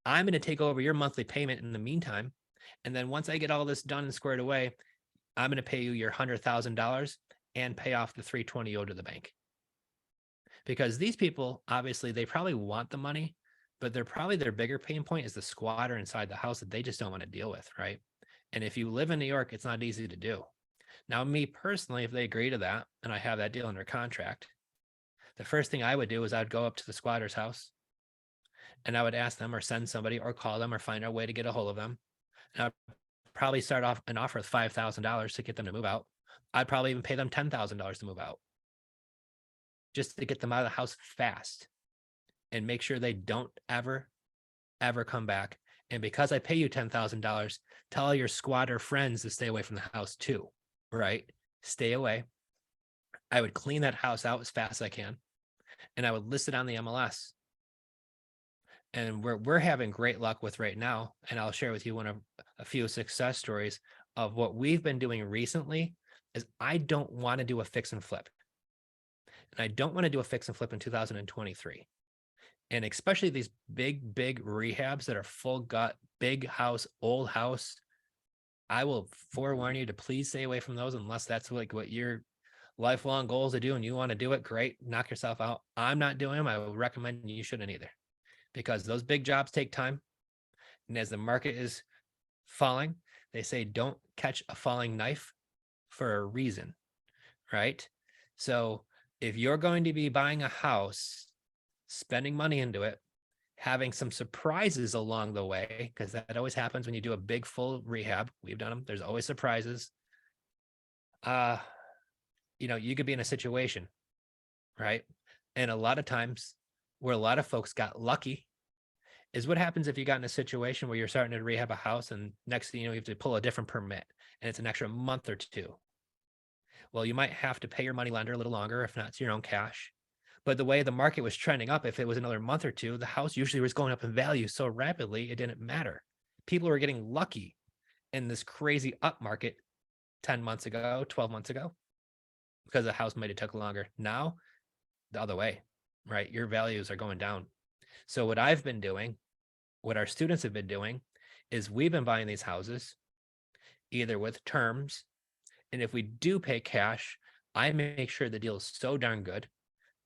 I'm going to take over your monthly payment in the meantime. And then once I get all this done and squared away, I'm going to pay you your $100,000 and pay off the 320 owed to the bank. Because these people, obviously, they probably want the money, but their bigger pain point is the squatter inside the house that they just don't want to deal with, right? And if you live in New York, it's not easy to do. Now, me personally, if they agree to that and I have that deal under contract, the first thing I would do is I'd go up to the squatter's house and I would ask them or send somebody or call them or find a way to get a hold of them. And I'd probably start off an offer with $5,000 to get them to move out. I'd probably even pay them $10,000 to move out just to get them out of the house fast and make sure they don't ever come back. And because I pay you $10,000, tell all your squatter friends to stay away from the house too, right? Stay away. I would clean that house out as fast as I can, and I would list it on the MLS. And we're having great luck with right now, and I'll share with you a few success stories of what we've been doing recently. Is I don't want to do a fix and flip, and I don't want to do a fix and flip in 2023. And especially these big rehabs that are full gut, big house, old house. I will forewarn you to please stay away from those unless that's like what your lifelong goals to do and you want to do it. Great, knock yourself out. I'm not doing them. I would recommend you shouldn't either, because those big jobs take time. And as the market is falling, they say don't catch a falling knife for a reason, right? So if you're going to be buying a house, spending money into it, having some surprises along the way, because that always happens when you do a big full rehab. We've done them. There's always surprises. You could be in a situation, right? And a lot of times where a lot of folks got lucky is what happens if you got in a situation where you're starting to rehab a house and next thing you know, you have to pull a different permit and it's an extra month or two. Well, you might have to pay your money lender a little longer, if not it's your own cash. But the way the market was trending up, if it was another month or two, the house usually was going up in value so rapidly, it didn't matter. People were getting lucky in this crazy up market 10 months ago, 12 months ago, because the house might have took longer. Now, the other way, right? Your values are going down. So what I've been doing, what our students have been doing, is we've been buying these houses either with terms, and if we do pay cash, I make sure the deal is so darn good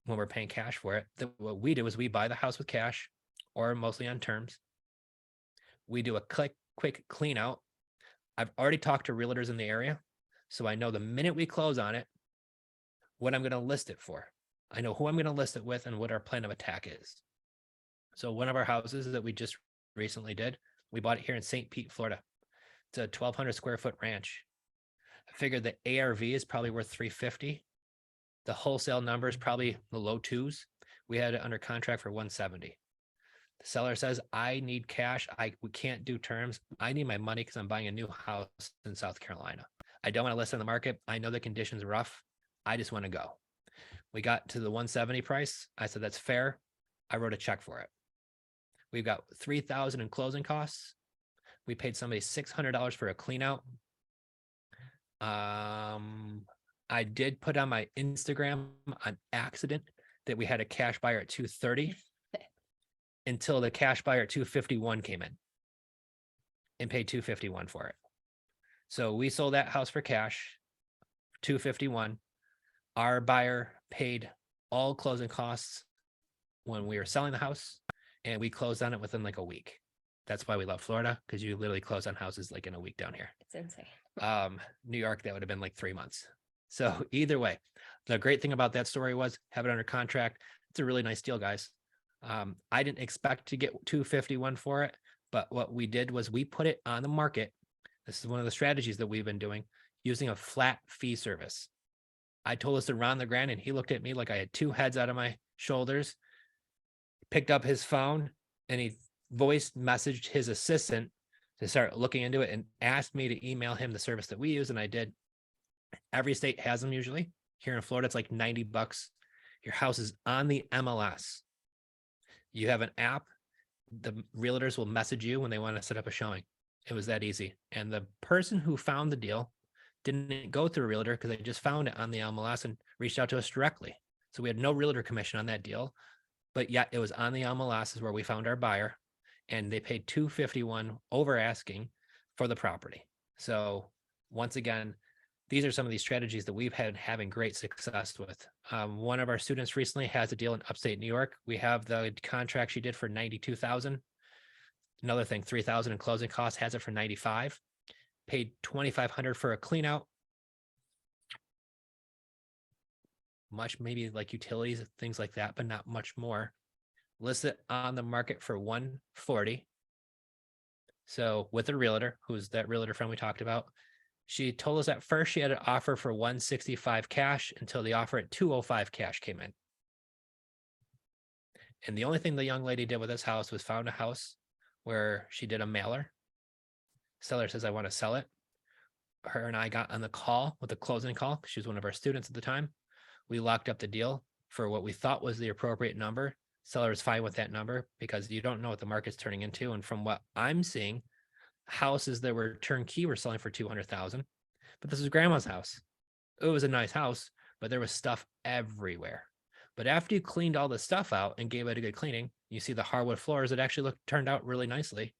when we're paying cash for it that what we do is we buy the house with cash or mostly on terms. We do a quick clean out. I've already talked to realtors in the area, so I know the minute we close on it, what I'm going to list it for. I know who I'm going to list it with and what our plan of attack is. So one of our houses that we just recently did, we bought it here in St. Pete, Florida. It's a 1,200 square foot ranch. I figured the ARV is probably worth 350. The wholesale number is probably the low twos. We had it under contract for 170. The seller says, I need cash. We can't do terms. I need my money because I'm buying a new house in South Carolina. I don't want to list on the market. I know the conditions are rough. I just want to go. We got to the 170 price. I said, that's fair. I wrote a check for it. We've got $3,000 in closing costs. We paid somebody $600 for a clean out. I did put on my Instagram on accident that we had a cash buyer at 230 until the cash buyer at 251 came in and paid 251 for it. So we sold that house for cash, 251. Our buyer paid all closing costs when we were selling the house, and we closed on it within like a week. That's why we love Florida, because you literally close on houses like in a week down here. It's insane. New York, that would have been like 3 months. So either way, the great thing about that story was have it under contract. It's a really nice deal, guys. I didn't expect to get 251 for it, but what we did was we put it on the market. This is one of the strategies that we've been doing, using a flat fee service. I told us to run the grand, and he looked at me like I had two heads out of my shoulders, picked up his phone, and he voice messaged his assistant to start looking into it and asked me to email him the service that we use. And I did. Every state has them usually. Here in Florida, it's like $90. Your house is on the MLS. You have an app. The realtors will message you when they want to set up a showing. It was that easy. And the person who found the deal didn't go through a realtor because they just found it on the MLS and reached out to us directly. So we had no realtor commission on that deal, but yet it was on the MLS is where we found our buyer, and they paid $251 over asking for the property. So once again, these are some of these strategies that we've had having great success with. One of our students recently has a deal in upstate New York. We have the contract she did for $92,000. Another thing, $3,000 in closing costs, has it for $95,000. Paid $2,500 for a clean out. Much maybe like utilities, things like that, but not much more. Listed on the market for $140,000. So with a realtor, who's that realtor friend we talked about, she told us at first she had an offer for $165,000 cash until the offer at $205,000 cash came in. And the only thing the young lady did with this house was found a house where she did a mailer. Seller says, I want to sell it. Her and I got on the call with the closing call. She was one of our students at the time. We locked up the deal for what we thought was the appropriate number. Seller is fine with that number because you don't know what the market's turning into. And from what I'm seeing, houses that were turnkey were selling for $200,000, but this is grandma's house. It was a nice house, but there was stuff everywhere. But after you cleaned all the stuff out and gave it a good cleaning, you see the hardwood floors, it actually turned out really nicely.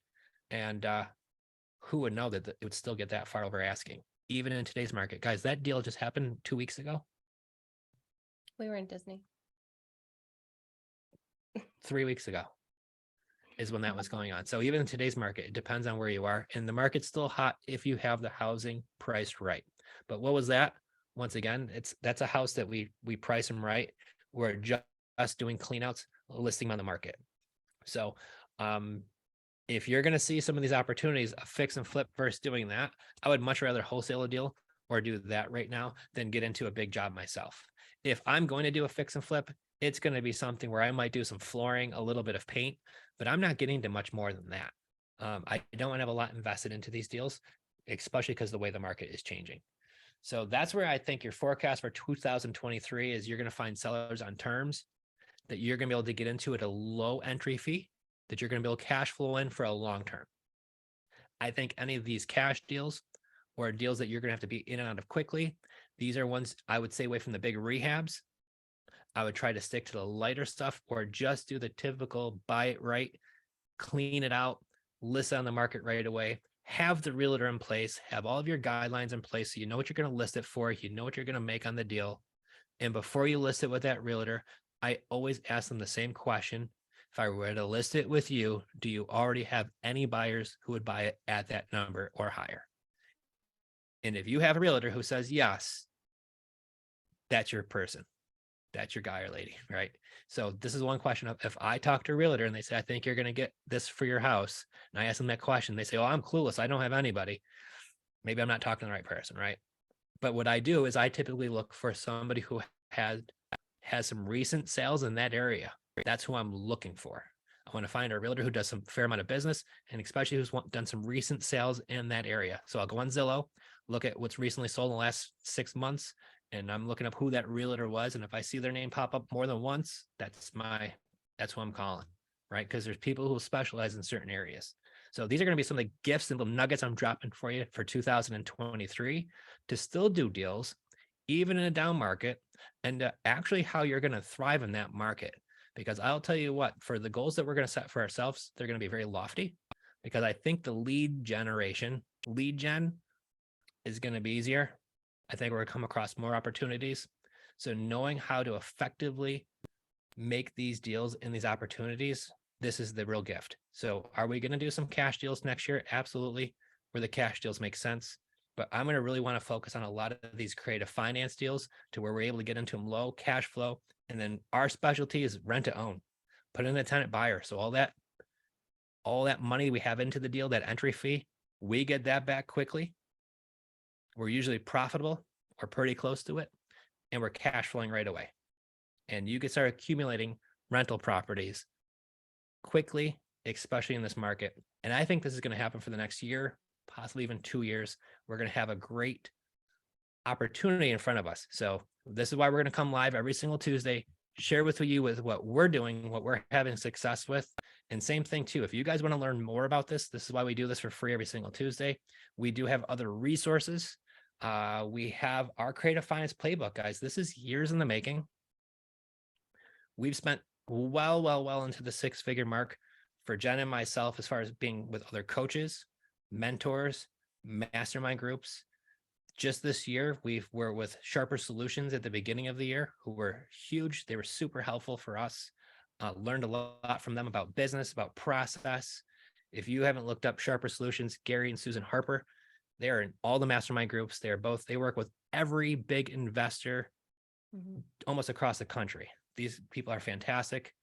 And who would know that it would still get that far over asking, even in today's market? Guys, that deal just happened 2 weeks ago. We were in Disney. 3 weeks ago is when that was going on. So even in today's market, it depends on where you are. And the market's still hot if you have the housing priced right. But what was that? once again, that's a house that we price them right. We're just doing cleanouts, listing them on the market. So if you're going to see some of these opportunities, a fix and flip versus doing that, I would much rather wholesale a deal or do that right now than get into a big job myself. If I'm going to do a fix and flip, it's going to be something where I might do some flooring, a little bit of paint, but I'm not getting to much more than that. I don't want to have a lot invested into these deals, especially because the way the market is changing. So that's where I think your forecast for 2023 is you're going to find sellers on terms that you're going to be able to get into at a low entry fee that you're going to be able to cash flow in for a long term. I think any of these cash deals or deals that you're going to have to be in and out of quickly, these are ones I would stay away from the big rehabs. I would try to stick to the lighter stuff or just do the typical buy it right, clean it out, list it on the market right away, have the realtor in place, have all of your guidelines in place so you know what you're going to list it for, you know what you're going to make on the deal. And before you list it with that realtor, I always ask them the same question. If I were to list it with you, do you already have any buyers who would buy it at that number or higher? And if you have a realtor who says yes, that's your person. That's your guy or lady, right? So this is one question of if I talk to a realtor and they say, I think you're going to get this for your house. And I ask them that question, they say, oh, I'm clueless. I don't have anybody. Maybe I'm not talking to the right person, right? But what I do is I typically look for somebody who has some recent sales in that area. That's who I'm looking for. I want to find a realtor who does some fair amount of business and especially who's done some recent sales in that area. So I'll go on Zillow, look at what's recently sold in the last 6 months, and I'm looking up who that realtor was. And if I see their name pop up more than once, that's who I'm calling, right? Because there's people who specialize in certain areas. So these are going to be some of the gifts and little nuggets I'm dropping for you for 2023 to still do deals, even in a down market, and actually how you're going to thrive in that market. Because I'll tell you what, for the goals that we're going to set for ourselves, they're going to be very lofty because I think the lead gen is going to be easier. I think we're going to come across more opportunities. So knowing how to effectively make these deals and these opportunities, this is the real gift. So are we going to do some cash deals next year? Absolutely, where the cash deals make sense. But I'm going to really want to focus on a lot of these creative finance deals to where we're able to get into them low cash flow. And then our specialty is rent to own, put in a tenant buyer. So all that money we have into the deal, that entry fee, we get that back quickly. We're usually profitable or pretty close to it, and we're cash flowing right away. And you can start accumulating rental properties quickly, especially in this market. And I think this is going to happen for the next year, possibly even 2 years. We're going to have a great opportunity in front of us. So this is why we're going to come live every single Tuesday, share with you with what we're doing, what we're having success with. And same thing too, if you guys want to learn more about this is why we do this for free every single Tuesday. We do have other resources. We have our creative finance playbook, guys. This is years in the making. We've spent well into the 6-figure mark for Jenn and myself, as far as being with other coaches, mentors, mastermind groups. Just this year, we're with Sharper Solutions at the beginning of the year, who were huge. They were super helpful for us. Learned a lot from them about business, about process. If you haven't looked up Sharper Solutions, Gary and Susan Harper, they are in all the mastermind groups. They work with every big investor almost across the country. These people are fantastic.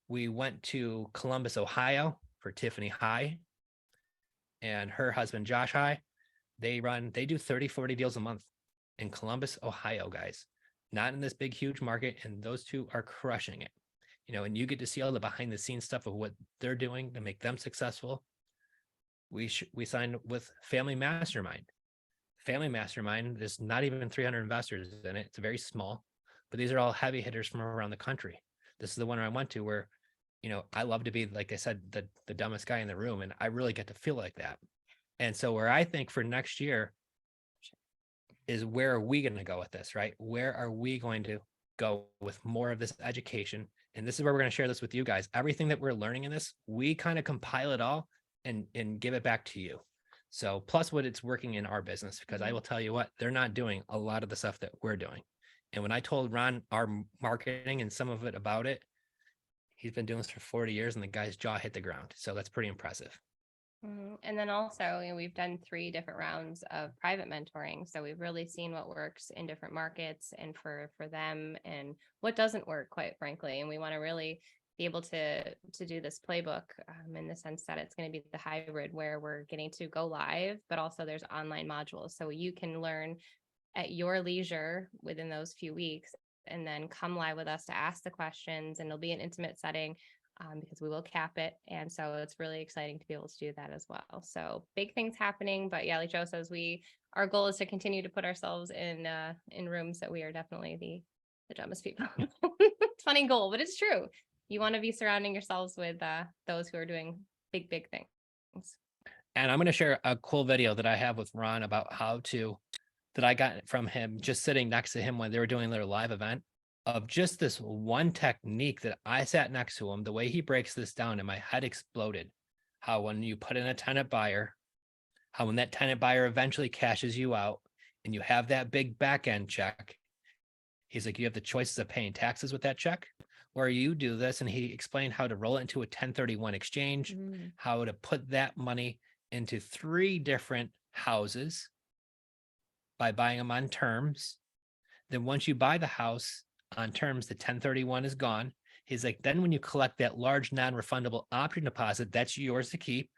We went to Columbus, Ohio for Tiffany High and her husband, Josh High. They do 30, 40 deals a month in Columbus, Ohio, guys, not in this big, huge market. And those two are crushing it, and you get to see all the behind the scenes stuff of what they're doing to make them successful. We signed with Family Mastermind. Family Mastermind, there's not even 300 investors in it. It's very small, but these are all heavy hitters from around the country. This is the one I went to where, I love to be, like I said, the dumbest guy in the room. And I really get to feel like that. And so where I think for next year is, where are we going to go with this, right? Where are we going to go with more of this education? And this is where we're going to share this with you guys. Everything that we're learning in this, we kind of compile it all and give it back to you. So plus what it's working in our business, because I will tell you what, they're not doing a lot of the stuff that we're doing. And when I told Ron our marketing and some of it about it, he's been doing this for 40 years and the guy's jaw hit the ground. So that's pretty impressive. And then also, we've done 3 different rounds of private mentoring. So we've really seen what works in different markets and for them, and what doesn't work, quite frankly. And we want to really be able to do this playbook, in the sense that it's going to be the hybrid where we're getting to go live, but also there's online modules. So you can learn at your leisure within those few weeks, and then come live with us to ask the questions, and it'll be an intimate setting, because we will cap it. And so it's really exciting to be able to do that as well. So big things happening, but yeah, like Joe says, our goal is to continue to put ourselves in rooms that we are definitely the dumbest people. Funny goal, but it's true. You want to be surrounding yourselves with those who are doing big things. And I'm going to share a cool video that I have with Ron about that I got from him just sitting next to him when they were doing their live event, of just this one technique that I sat next to him. The way he breaks this down, and my head exploded. How when you put in a tenant buyer, how when that tenant buyer eventually cashes you out and you have that big back end check, he's like, you have the choices of paying taxes with that check, or you do this. And he explained how to roll it into a 1031 exchange, how to put that money into 3 different houses by buying them on terms. Then once you buy the house on terms, the 1031 is gone. He's like, then when you collect that large non-refundable option deposit, that's yours to keep.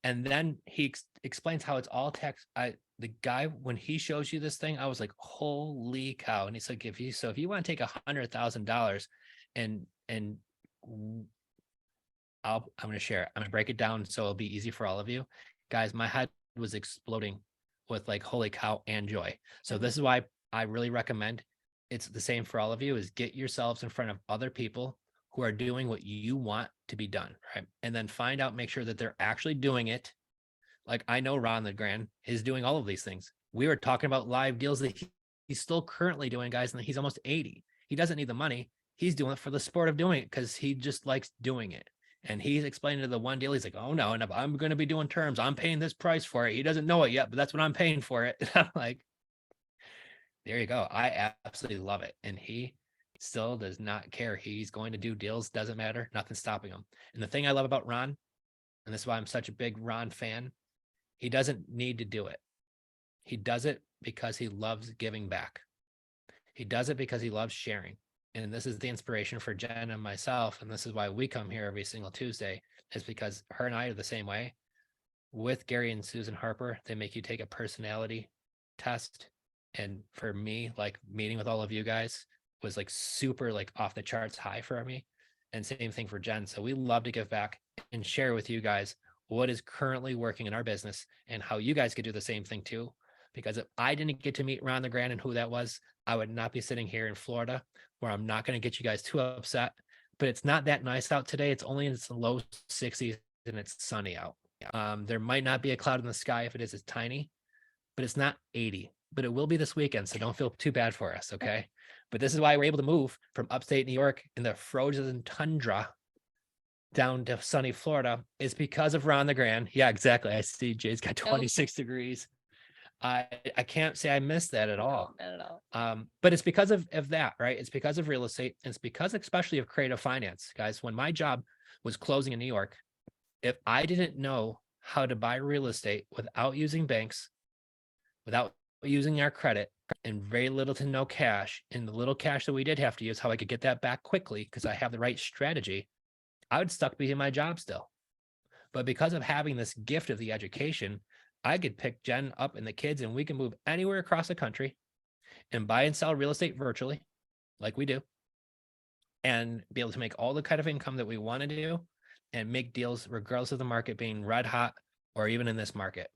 And then he explains how it's all tax. The guy, when he shows you this thing, I was like, holy cow. And he's like, if you want to take $100,000 and I'm going to share it. I'm going to break it down so it'll be easy for all of you guys. My head was exploding with like, holy cow and joy. So this is why I really recommend, it's the same for all of you, is get yourselves in front of other people who are doing what you want to be done, right? And then find out, make sure that they're actually doing it. Like I know Ron the Grand is doing all of these things. We were talking about live deals that he's still currently doing, guys, and he's almost 80. He doesn't need the money. He's doing it for the sport of doing it because he just likes doing it. And he's explaining to the one deal, he's like, oh no, and if I'm going to be doing terms, I'm paying this price for it. He doesn't know it yet, but that's what I'm paying for it. And I'm like, there you go. I absolutely love it. And he still does not care. He's going to do deals. Doesn't matter. Nothing's stopping him. And the thing I love about Ron, and this is why I'm such a big Ron fan, he doesn't need to do it. He does it because he loves giving back. He does it because he loves sharing. And this is the inspiration for Jenn and myself. And this is why we come here every single Tuesday, is because her and I are the same way. With Gary and Susan Harper, they make you take a personality test. And for me, like meeting with all of you guys was like super like off the charts high for me. And same thing for Jenn. So we love to give back and share with you guys what is currently working in our business and how you guys could do the same thing too. Because if I didn't get to meet Ron the Grand and who that was, I would not be sitting here in Florida, where I'm not going to get you guys too upset. But it's not that nice out today. It's only in the low 60s and it's sunny out. There might not be a cloud in the sky. If it is, it's tiny, but it's not 80. But it will be this weekend, so don't feel too bad for us, okay? But this is why we're able to move from upstate New York in the frozen tundra down to sunny Florida, is because of Ron the Grand. Yeah, exactly. I see Jay's got 26 degrees. I can't say I missed that at all. Not at all. But it's because of that, right? It's because of real estate. And it's because especially of creative finance, guys. When my job was closing in New York, if I didn't know how to buy real estate without using banks, without using our credit, and very little to no cash, and the little cash that we did have to use, how I could get that back quickly because I have the right strategy, I would stuck be in my job still. But because of having this gift of the education, I could pick Jenn up and the kids, and we can move anywhere across the country and buy and sell real estate virtually, like we do, and be able to make all the kind of income that we want to do and make deals regardless of the market being red hot or even in this market.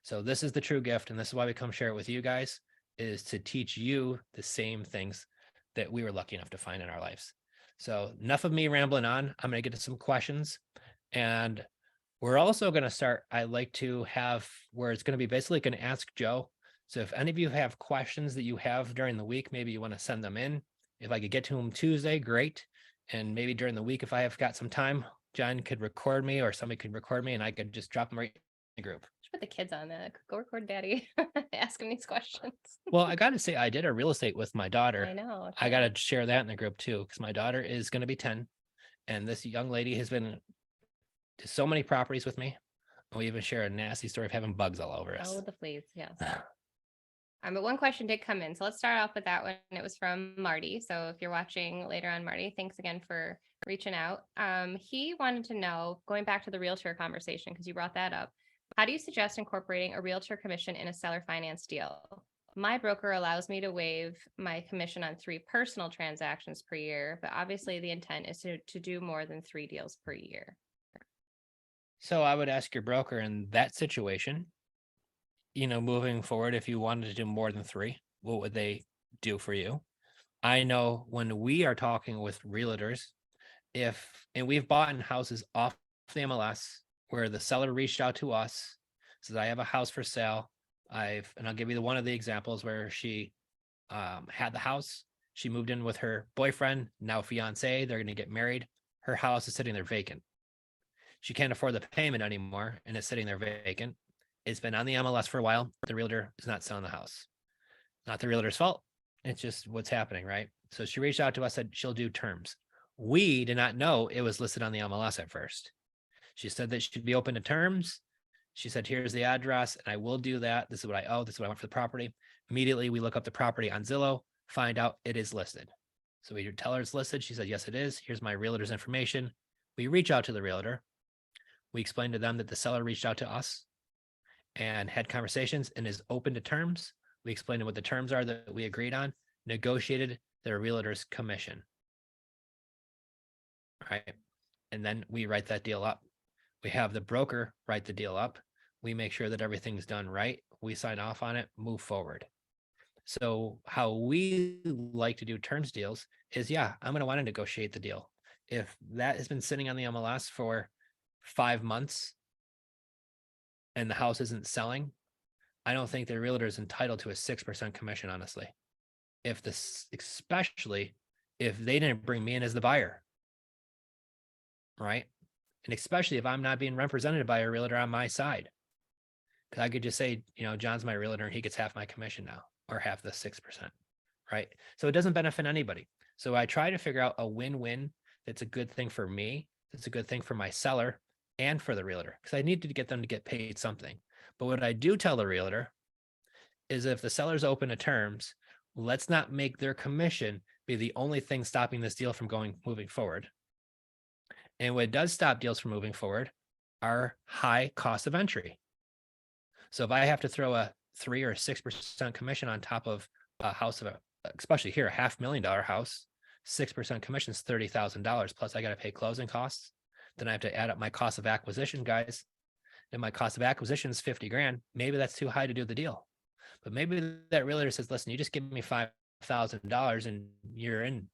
So this is the true gift. And this is why we come share it with you guys, is to teach you the same things that we were lucky enough to find in our lives. So enough of me rambling on. I'm going to get to some questions, and we're also going to start, I like to have where it's going to be basically going to ask Joe. So if any of you have questions that you have during the week, maybe you want to send them in. If I could get to them Tuesday, great. And maybe during the week, if I have got some time, Jenn could record me or somebody could record me and I could just drop them right in the group. Put the kids on that. Go record daddy. Ask him these questions. Well, I got to say, I did a real estate with my daughter. I know. I got to share that in the group too, because my daughter is going to be 10. And this young lady has been to so many properties with me. We even share a nasty story of having bugs all over us. Oh, the fleas, yes. But one question did come in. So let's start off with that one. It was from Marty. So if you're watching later on, Marty, thanks again for reaching out. He wanted to know, going back to the realtor conversation, because you brought that up, how do you suggest incorporating a realtor commission in a seller finance deal? My broker allows me to waive my commission on 3 personal transactions per year, but obviously the intent is to do more than 3 deals per year. So I would ask your broker in that situation, moving forward, if you wanted to do more than 3, what would they do for you? I know when we are talking with realtors, and we've bought in houses off the MLS where the seller reached out to us, says, I have a house for sale. And I'll give you one of the examples where she had the house. She moved in with her boyfriend, now fiance. They're going to get married. Her house is sitting there vacant. She can't afford the payment anymore, and it's sitting there vacant. It's been on the MLS for a while. The realtor is not selling the house. Not the realtor's fault. It's just what's happening, right? So she reached out to us, said she'll do terms. We did not know it was listed on the MLS at first. She said that she'd be open to terms. She said, here's the address, and I will do that. This is what I owe. This is what I want for the property. Immediately, we look up the property on Zillow, find out it is listed. So we tell her it's listed. She said, yes, it is. Here's my realtor's information. We reach out to the realtor. We explain to them that the seller reached out to us and had conversations and is open to terms. We explained what the terms are that we agreed on, negotiated their realtor's commission. Right. And then we write that deal up. We have the broker write the deal up. We make sure that everything's done right. We sign off on it, move forward. So how we like to do terms deals is, I'm going to want to negotiate the deal. If that has been sitting on the MLS for 5 months and the house isn't selling, I don't think the realtor is entitled to a 6% commission, honestly. Especially if they didn't bring me in as the buyer, right? And especially if I'm not being represented by a realtor on my side. Because I could just say, John's my realtor and he gets half my commission now, or half the 6%, right? So it doesn't benefit anybody. So I try to figure out a win-win that's a good thing for me, that's a good thing for my seller and for the realtor, because I need to get them to get paid something. But what I do tell the realtor is, if the seller's open to terms, let's not make their commission be the only thing stopping this deal from moving forward. And what does stop deals from moving forward are high cost of entry. So if I have to throw a 3 or 6% commission on top of a house especially here, $500,000 house, 6% commission is $30,000. Plus I got to pay closing costs. Then I have to add up my cost of acquisition, guys. And my cost of acquisition is 50 grand. Maybe that's too high to do the deal. But maybe that realtor says, listen, you just give me $5,000 and you're in.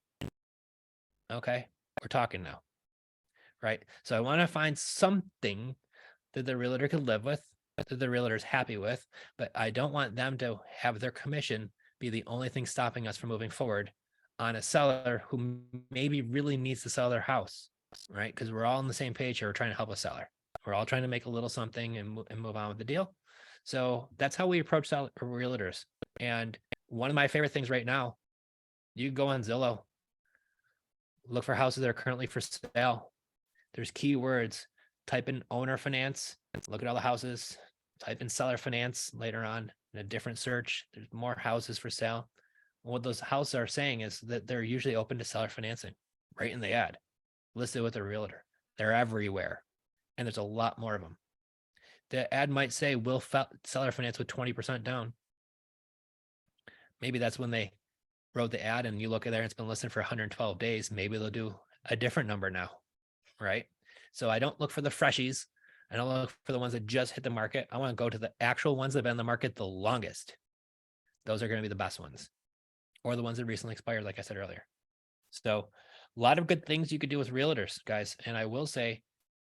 Okay, we're talking now. Right. So I want to find something that the realtor can live with, that the realtor is happy with, but I don't want them to have their commission be the only thing stopping us from moving forward on a seller who maybe really needs to sell their house, right? Because we're all on the same page here. We're trying to help a seller. We're all trying to make a little something and move on with the deal. So that's how we approach realtors. And one of my favorite things right now, you go on Zillow, look for houses that are currently for sale. There's keywords, type in owner finance, look at all the houses, type in seller finance later on in a different search. There's more houses for sale. What those houses are saying is that they're usually open to seller financing, right in the ad, listed with a realtor. They're everywhere. And there's a lot more of them. The ad might say, we'll seller finance with 20% down. Maybe that's when they wrote the ad and you look at there and it's been listed for 112 days. Maybe they'll do a different number now, right? So I don't look for the freshies. I don't look for the ones that just hit the market. I want to go to the actual ones that have been in the market the longest. Those are going to be the best ones, or the ones that recently expired, like I said earlier. So a lot of good things you could do with realtors, guys. And I will say,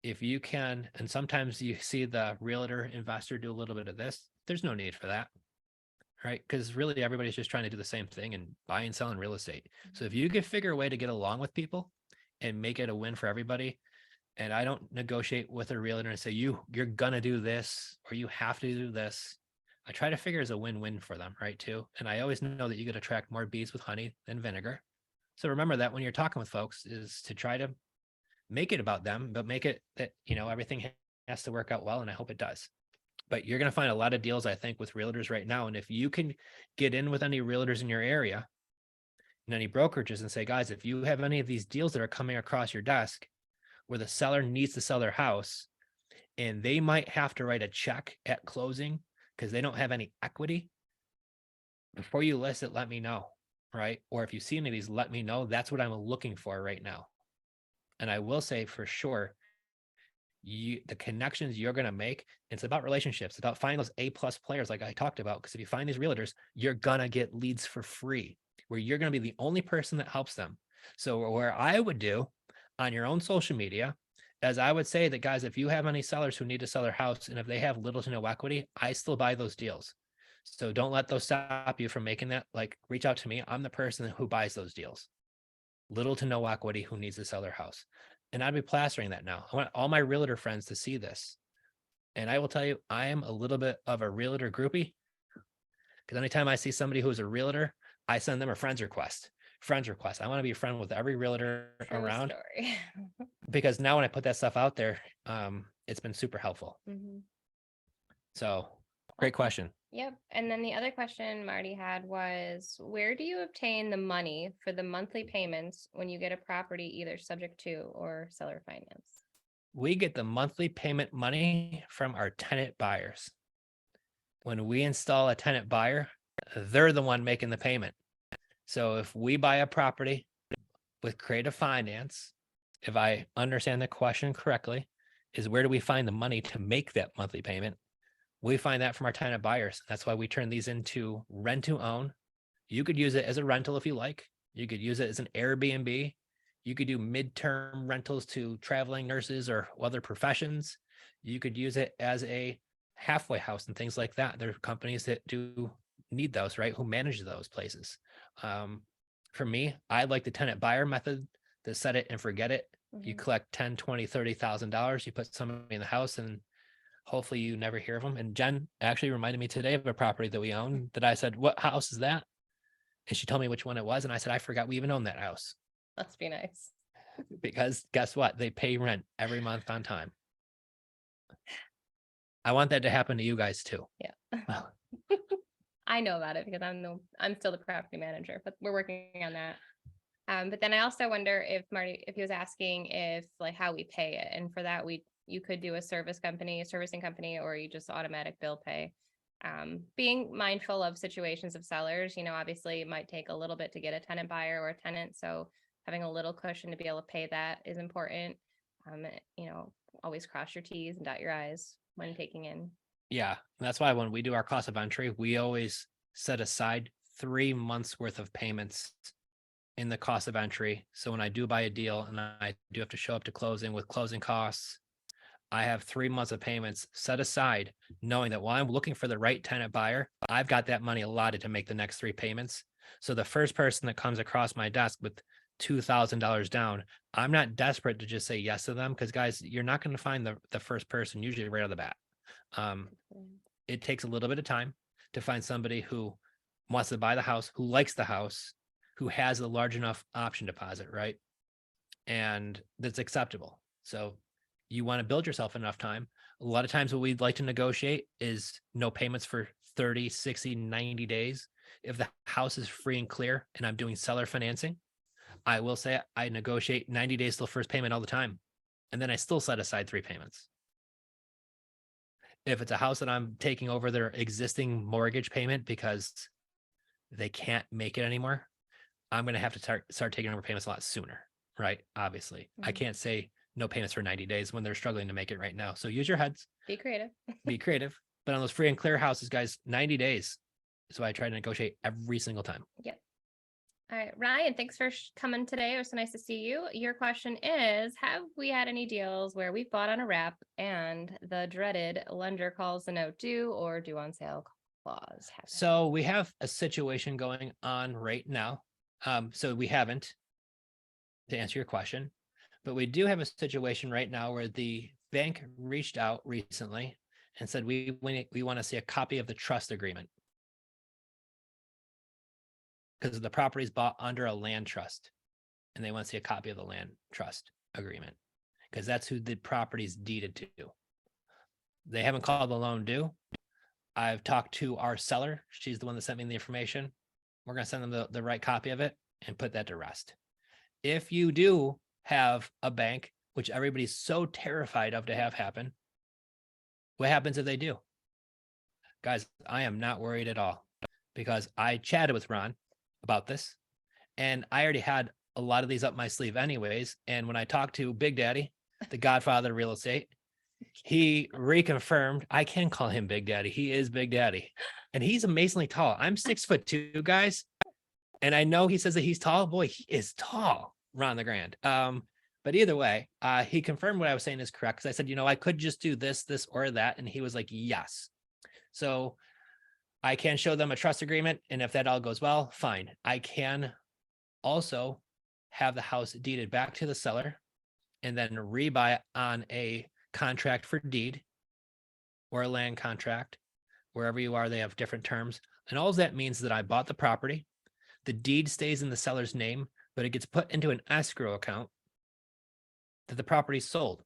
if you can, and sometimes you see the realtor investor do a little bit of this, there's no need for that, right? Because really everybody's just trying to do the same thing and buy and sell in real estate. So if you can figure a way to get along with people and make it a win for everybody, and I don't negotiate with a realtor and say, you're gonna do this or you have to do this. I try to figure as a win-win for them, right, too. And I always know that you could attract more bees with honey than vinegar. So remember that when you're talking with folks, is to try to make it about them, but make it that, everything has to work out well. And I hope it does. But you're going to find a lot of deals, I think, with realtors right now. And if you can get in with any realtors in your area and any brokerages and say, guys, if you have any of these deals that are coming across your desk where the seller needs to sell their house and they might have to write a check at closing because they don't have any equity, before you list it, let me know, right? Or if you see any of these, let me know. That's what I'm looking for right now. And I will say for sure, the connections you're going to make, it's about relationships, about finding those A+ players like I talked about. Because if you find these realtors, you're going to get leads for free, where you're going to be the only person that helps them. So where I would do on your own social media, as I would say that, guys, if you have any sellers who need to sell their house and if they have little to no equity, I still buy those deals. So don't let those stop you from making that. Like, reach out to me. I'm the person who buys those deals. Little to no equity, who needs to sell their house. And I'd be plastering that now. I want all my realtor friends to see this. And I will tell you, I am a little bit of a realtor groupie, because anytime I see somebody who's a realtor, I send them a friends request. I want to be a friend with every realtor True around, story. because now when I put that stuff out there, it's been super helpful. Mhm. So great question. Yep. And then the other question Marty had was, where do you obtain the money for the monthly payments when you get a property either subject to or seller finance? We get the monthly payment money from our tenant buyers. When we install a tenant buyer, they're the one making the payment. So if we buy a property with creative finance, if I understand the question correctly, is where do we find the money to make that monthly payment? We find that from our tenant buyers. That's why we turn these into rent to own. You could use it as a rental if you like. You could use it as an Airbnb. You could do midterm rentals to traveling nurses or other professions. You could use it as a halfway house and things like that. There are companies that do need those, right? Who manage those places. For me, I like the tenant buyer method, to set it and forget it. You collect 10, 20, $30,000, you put somebody in the house, and hopefully you never hear of them. And Jen actually reminded me today of a property that we own that I said, what house is that? And she told me which one it was. And I said, I forgot we even own that house. Must be nice. Because guess what? They pay rent every month on time. I want that to happen to you guys too. Yeah. Well, I know about it because I'm still the property manager, but we're working on that. But then I also wonder if Marty, if he was asking if like how we pay it. And for that, you could do a servicing company, or you just automatic bill pay. Being mindful of situations of sellers, obviously it might take a little bit to get a tenant buyer or a tenant. So having a little cushion to be able to pay that is important. Always cross your T's and dot your I's when taking in. yeah. That's why when we do our cost of entry, we always set aside 3 months worth of payments in the cost of entry. So when I do buy a deal and I do have to show up to closing with closing costs, I have 3 months of payments set aside, knowing that while I'm looking for the right tenant buyer, I've got that money allotted to make the next 3 payments. So the first person that comes across my desk with $2,000 down, I'm not desperate to just say yes to them, because guys, you're not going to find the first person usually right out of the bat. It takes a little bit of time to find somebody who wants to buy the house, who likes the house, who has a large enough option deposit, right? And that's acceptable. So you want to build yourself enough time. A lot of times what we'd like to negotiate is no payments for 30, 60, 90 days. If the house is free and clear and I'm doing seller financing, I will say I negotiate 90 days till first payment all the time. And then I still set aside 3 payments. If it's a house that I'm taking over their existing mortgage payment because they can't make it anymore, I'm going to have to start taking over payments a lot sooner, right? Obviously, I can't say no payments for 90 days when they're struggling to make it right now. So use your heads. Be creative. Be creative. But on those free and clear houses, guys, 90 days is why I try to negotiate every single time. Yep. All right, Ryan, thanks for coming today. It was so nice to see you. Your question is, have we had any deals where we've bought on a wrap and the dreaded lender calls the note due or due on sale clause? So we have a situation going on right now. So we haven't, to answer your question, but we do have a situation right now where the bank reached out recently and said, we want to see a copy of the trust agreement, because the property is bought under a land trust and they want to see a copy of the land trust agreement. because that's who the property's deeded to. They haven't called the loan due. I've talked to our seller. She's the one that sent me the information. We're going to send them the right copy of it and put that to rest. If you do have a bank, which everybody's so terrified of to have happen, what happens if they do? Guys, I am not worried at all because I chatted with Ron about this and I already had a lot of these up my sleeve anyways. And when I talked to Big Daddy, the godfather of real estate, he reconfirmed I can call him Big Daddy. He is Big Daddy. And he's amazingly tall. I'm 6'2", guys. And I know he says that he's tall. Boy, he is tall, Ron the Grand. But either way, he confirmed what I was saying is correct. Because I said, I could just do this, or that. And he was like, yes. So I can show them a trust agreement. And if that all goes well, fine. I can also have the house deeded back to the seller and then rebuy it on a contract for deed or a land contract. Wherever you are, they have different terms. And all of that means that I bought the property. The deed stays in the seller's name, but it gets put into an escrow account that the property sold.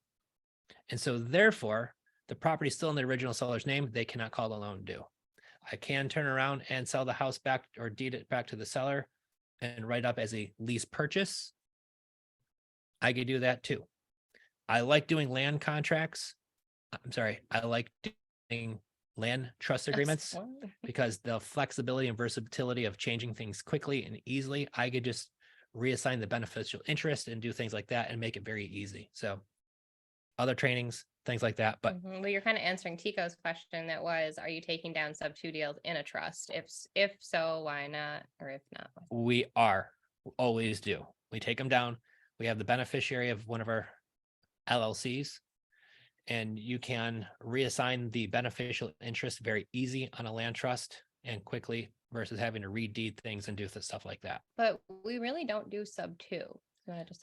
And so therefore, the property is still in the original seller's name. They cannot call the loan due. I can turn around and sell the house back or deed it back to the seller and write up as a lease purchase. I could do that too. I like doing land contracts. I like doing land trust agreements because the flexibility and versatility of changing things quickly and easily, I could just reassign the beneficial interest and do things like that and make it very easy. So other trainings, things like that. But well, you're kind of answering Tico's question that was, are you taking down sub 2 deals in a trust? If so, why not? Or if not, we always do. We take them down. We have the beneficiary of one of our LLCs, and you can reassign the beneficial interest very easy on a land trust and quickly versus having to redeed things and do stuff like that. But we really don't do sub 2.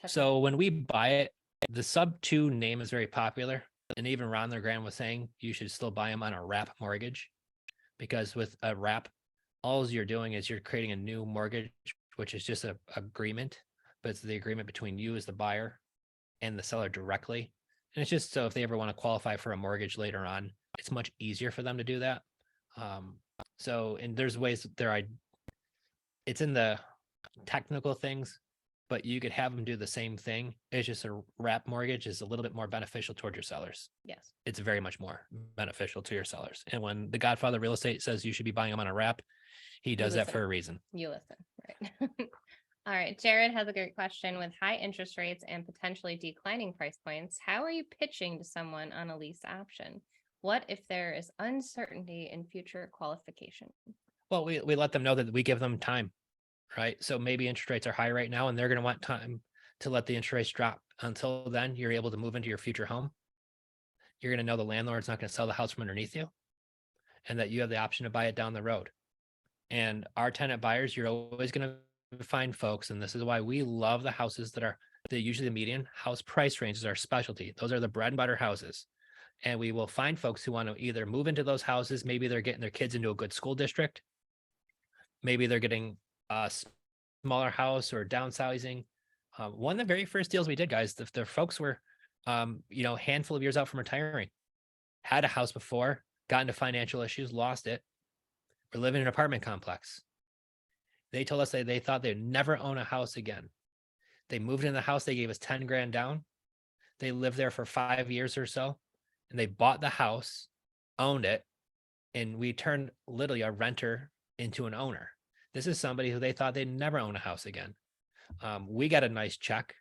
So when we buy it, the sub 2 name is very popular. And even Ron Legrand was saying you should still buy them on a wrap mortgage, because with a wrap, all you're doing is you're creating a new mortgage, which is just an agreement, but it's the agreement between you as the buyer and the seller directly. And it's just so if they ever want to qualify for a mortgage later on, it's much easier for them to do that. And there's ways there. It's in the technical things, but you could have them do the same thing. It's just a wrap mortgage is a little bit more beneficial toward your sellers. Yes. It's very much more beneficial to your sellers. And when the Godfather of Real Estate says you should be buying them on a wrap, he does that for a reason. You listen, right? All right. Jared has a great question. With high interest rates and potentially declining price points, how are you pitching to someone on a lease option? What if there is uncertainty in future qualification? Well, we let them know that we give them time, right? So maybe interest rates are high right now and they're going to want time to let the interest rates drop. Until then, you're able to move into your future home. You're going to know the landlord's not going to sell the house from underneath you and that you have the option to buy it down the road. And our tenant buyers, you're always going to find folks, and this is why we love the houses that are usually the median house price range is our specialty. Those are the bread and butter houses. And we will find folks who want to either move into those houses. Maybe they're getting their kids into a good school district. Maybe they're getting a smaller house or downsizing. One of the very first deals we did, guys, the folks were, handful of years out from retiring, had a house before, got into financial issues, lost it. We're living in an apartment complex. They told us they thought they'd never own a house again. They moved in the house. They gave us 10 grand down. They lived there for 5 years or so, and they bought the house, owned it, and we turned literally a renter into an owner. This is somebody who they thought they'd never own a house again. We got a nice check.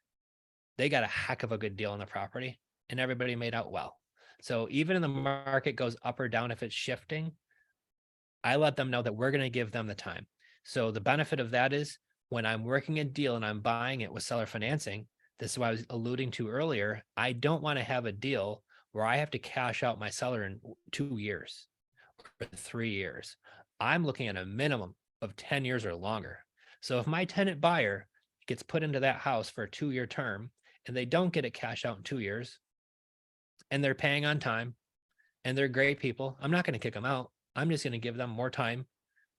They got a heck of a good deal on the property, and everybody made out well. So even in the market goes up or down, if it's shifting, I let them know that we're going to give them the time. So the benefit of that is when I'm working a deal and I'm buying it with seller financing, this is what I was alluding to earlier. I don't want to have a deal where I have to cash out my seller in 2 years or 3 years. I'm looking at a minimum of 10 years or longer. So if my tenant buyer gets put into that house for a 2-year term and they don't get it cash out in 2 years and they're paying on time and they're great people, I'm not going to kick them out. I'm just going to give them more time.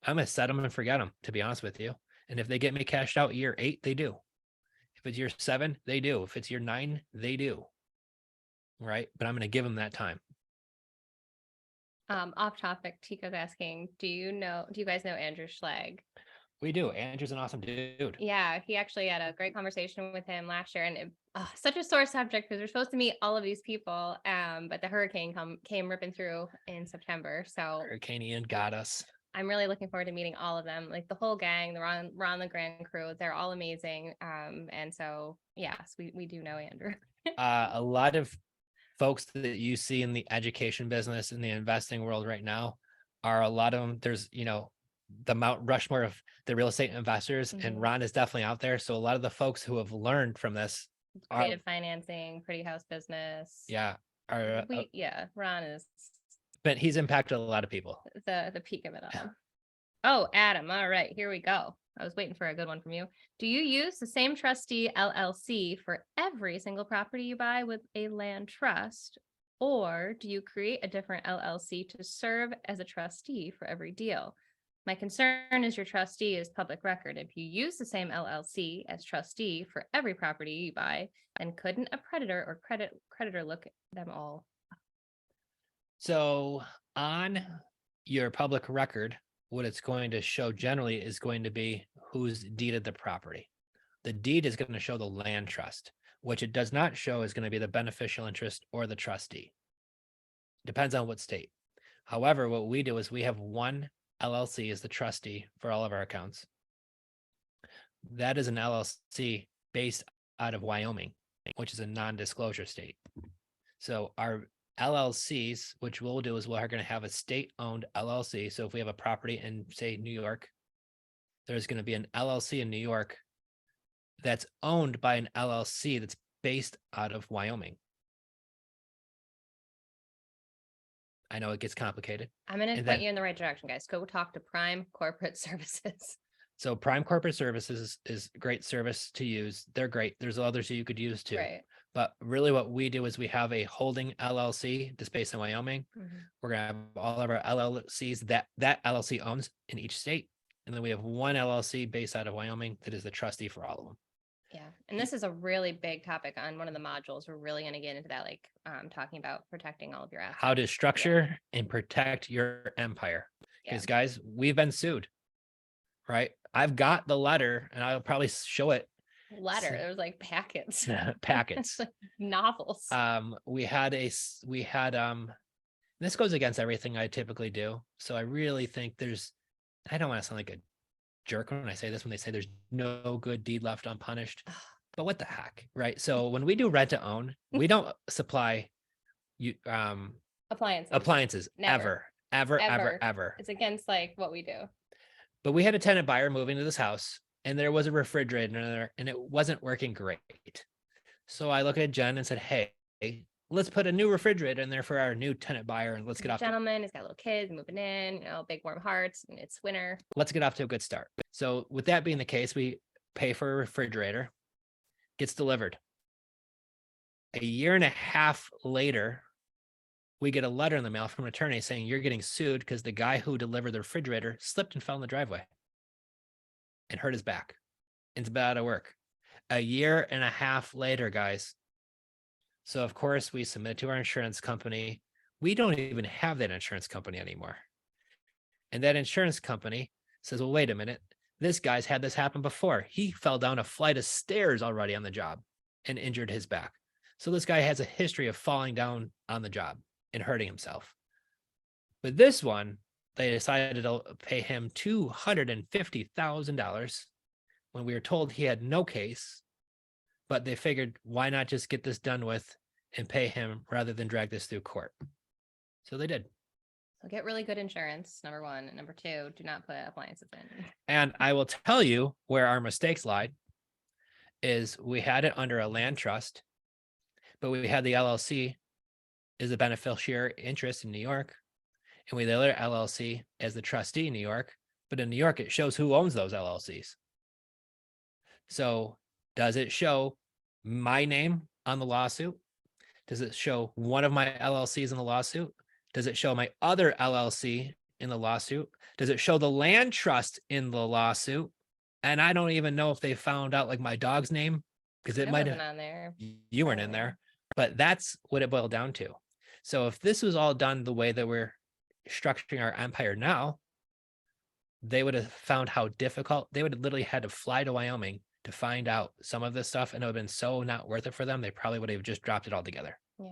I'm going to set them and forget them, to be honest with you. And if they get me cashed out year 8, they do. If it's year 7, they do. If it's year 9, they do. right? But I'm going to give him that time. Off topic, Tico's asking, do you guys know Andrew Schlegg? We do. Andrew's an awesome dude. Yeah, he actually had a great conversation with him last year, and such a sore subject because we're supposed to meet all of these people, but the hurricane came ripping through in September. So Hurricane Ian got us. I'm really looking forward to meeting all of them, like the whole gang, the Ron the Grand Crew. They're all amazing. And so yes, we do know Andrew. A lot of folks that you see in the education business in the investing world right now are a lot of them. There's, the Mount Rushmore of the real estate investors, and Mhm. Ron is definitely out there. So a lot of the folks who have learned from this are, Creative financing, pretty house business. are, Ron is but he's impacted a lot of people. the peak of it all. Oh, Adam. All right, here we go. I was waiting for a good one from you. Do you use the same trustee LLC for every single property you buy with a land trust? Or do you create a different LLC to serve as a trustee for every deal? My concern is your trustee is public record. If you use the same LLC as trustee for every property you buy, then couldn't a predator or creditor look at them all? So on your public record, what it's going to show generally is going to be who's deeded the property. The deed is going to show the land trust. Which it does not show is going to be the beneficial interest or the trustee. Depends on what state. However, what we do is we have one LLC as the trustee for all of our accounts. That is an LLC based out of Wyoming, which is a non-disclosure state. So our LLCs, which we'll do is we're going to have a state-owned LLC. So if we have a property in, say, New York, there's going to be an LLC in New York that's owned by an LLC that's based out of Wyoming. I know it gets complicated. I'm going to And point then- you in the right direction, guys. Go talk to Prime Corporate Services. So Prime Corporate Services is great service to use. They're great. There's others that you could use too. Right. But really what we do is we have a holding LLC that's based in Wyoming. Mhm. We're going to have all of our LLCs that LLC owns in each state. And then we have one LLC based out of Wyoming that is the trustee for all of them. Yeah. And this is a really big topic on one of the modules. We're really going to get into that, like talking about protecting all of your assets. How to structure and protect your empire. Because guys, we've been sued, right? I've got the letter and I'll probably show it. Letter. There was like packets. Packets. Like novels. We had this goes against everything I typically do. So I really think I don't want to sound like a jerk when I say this, when they say there's no good deed left unpunished, but what the heck, right? So when we do rent to own, we don't supply you appliances Never. ever. It's against like what we do. But we had a tenant buyer moving to this house and there was a refrigerator in there and it wasn't working great. So I looked at Jen and said, hey, let's put a new refrigerator in there for our new tenant buyer and let's get off. Gentleman, he's got little kids moving in, big warm hearts, and it's winter. Let's get off to a good start. So with that being the case, we pay for a refrigerator, gets delivered. A year and a half later, we get a letter in the mail from an attorney saying you're getting sued because the guy who delivered the refrigerator slipped and fell in the driveway and hurt his back. It's been out of work. A year and a half later, guys. So of course we submit to our insurance company. We don't even have that insurance company anymore. And that insurance company says, well, wait a minute. This guy's had this happen before. He fell down a flight of stairs already on the job and injured his back. So this guy has a history of falling down on the job and hurting himself. But this one, they decided to pay him $250,000 when we were told he had no case. But they figured, why not just get this done with and pay him rather than drag this through court? So they did. So get really good insurance, number one. And number two, do not put appliances in. And I will tell you where our mistakes lied is we had it under a land trust, but we had the LLC as a beneficiary interest in New York. And we had the other LLC as the trustee in New York. But in New York, it shows who owns those LLCs. So does it show my name on the lawsuit? Does it show one of my LLCs in the lawsuit? Does it show my other LLC in the lawsuit? Does it show the land trust in the lawsuit? And I don't even know if they found out like my dog's name because it might have on there. You weren't in there. But that's what it boiled down to. So if this was all done the way that we're structuring our empire now, they would have found how difficult they would have literally had to fly to Wyoming to find out some of this stuff, and it would have been so not worth it for them. They probably would have just dropped it all together. Yeah.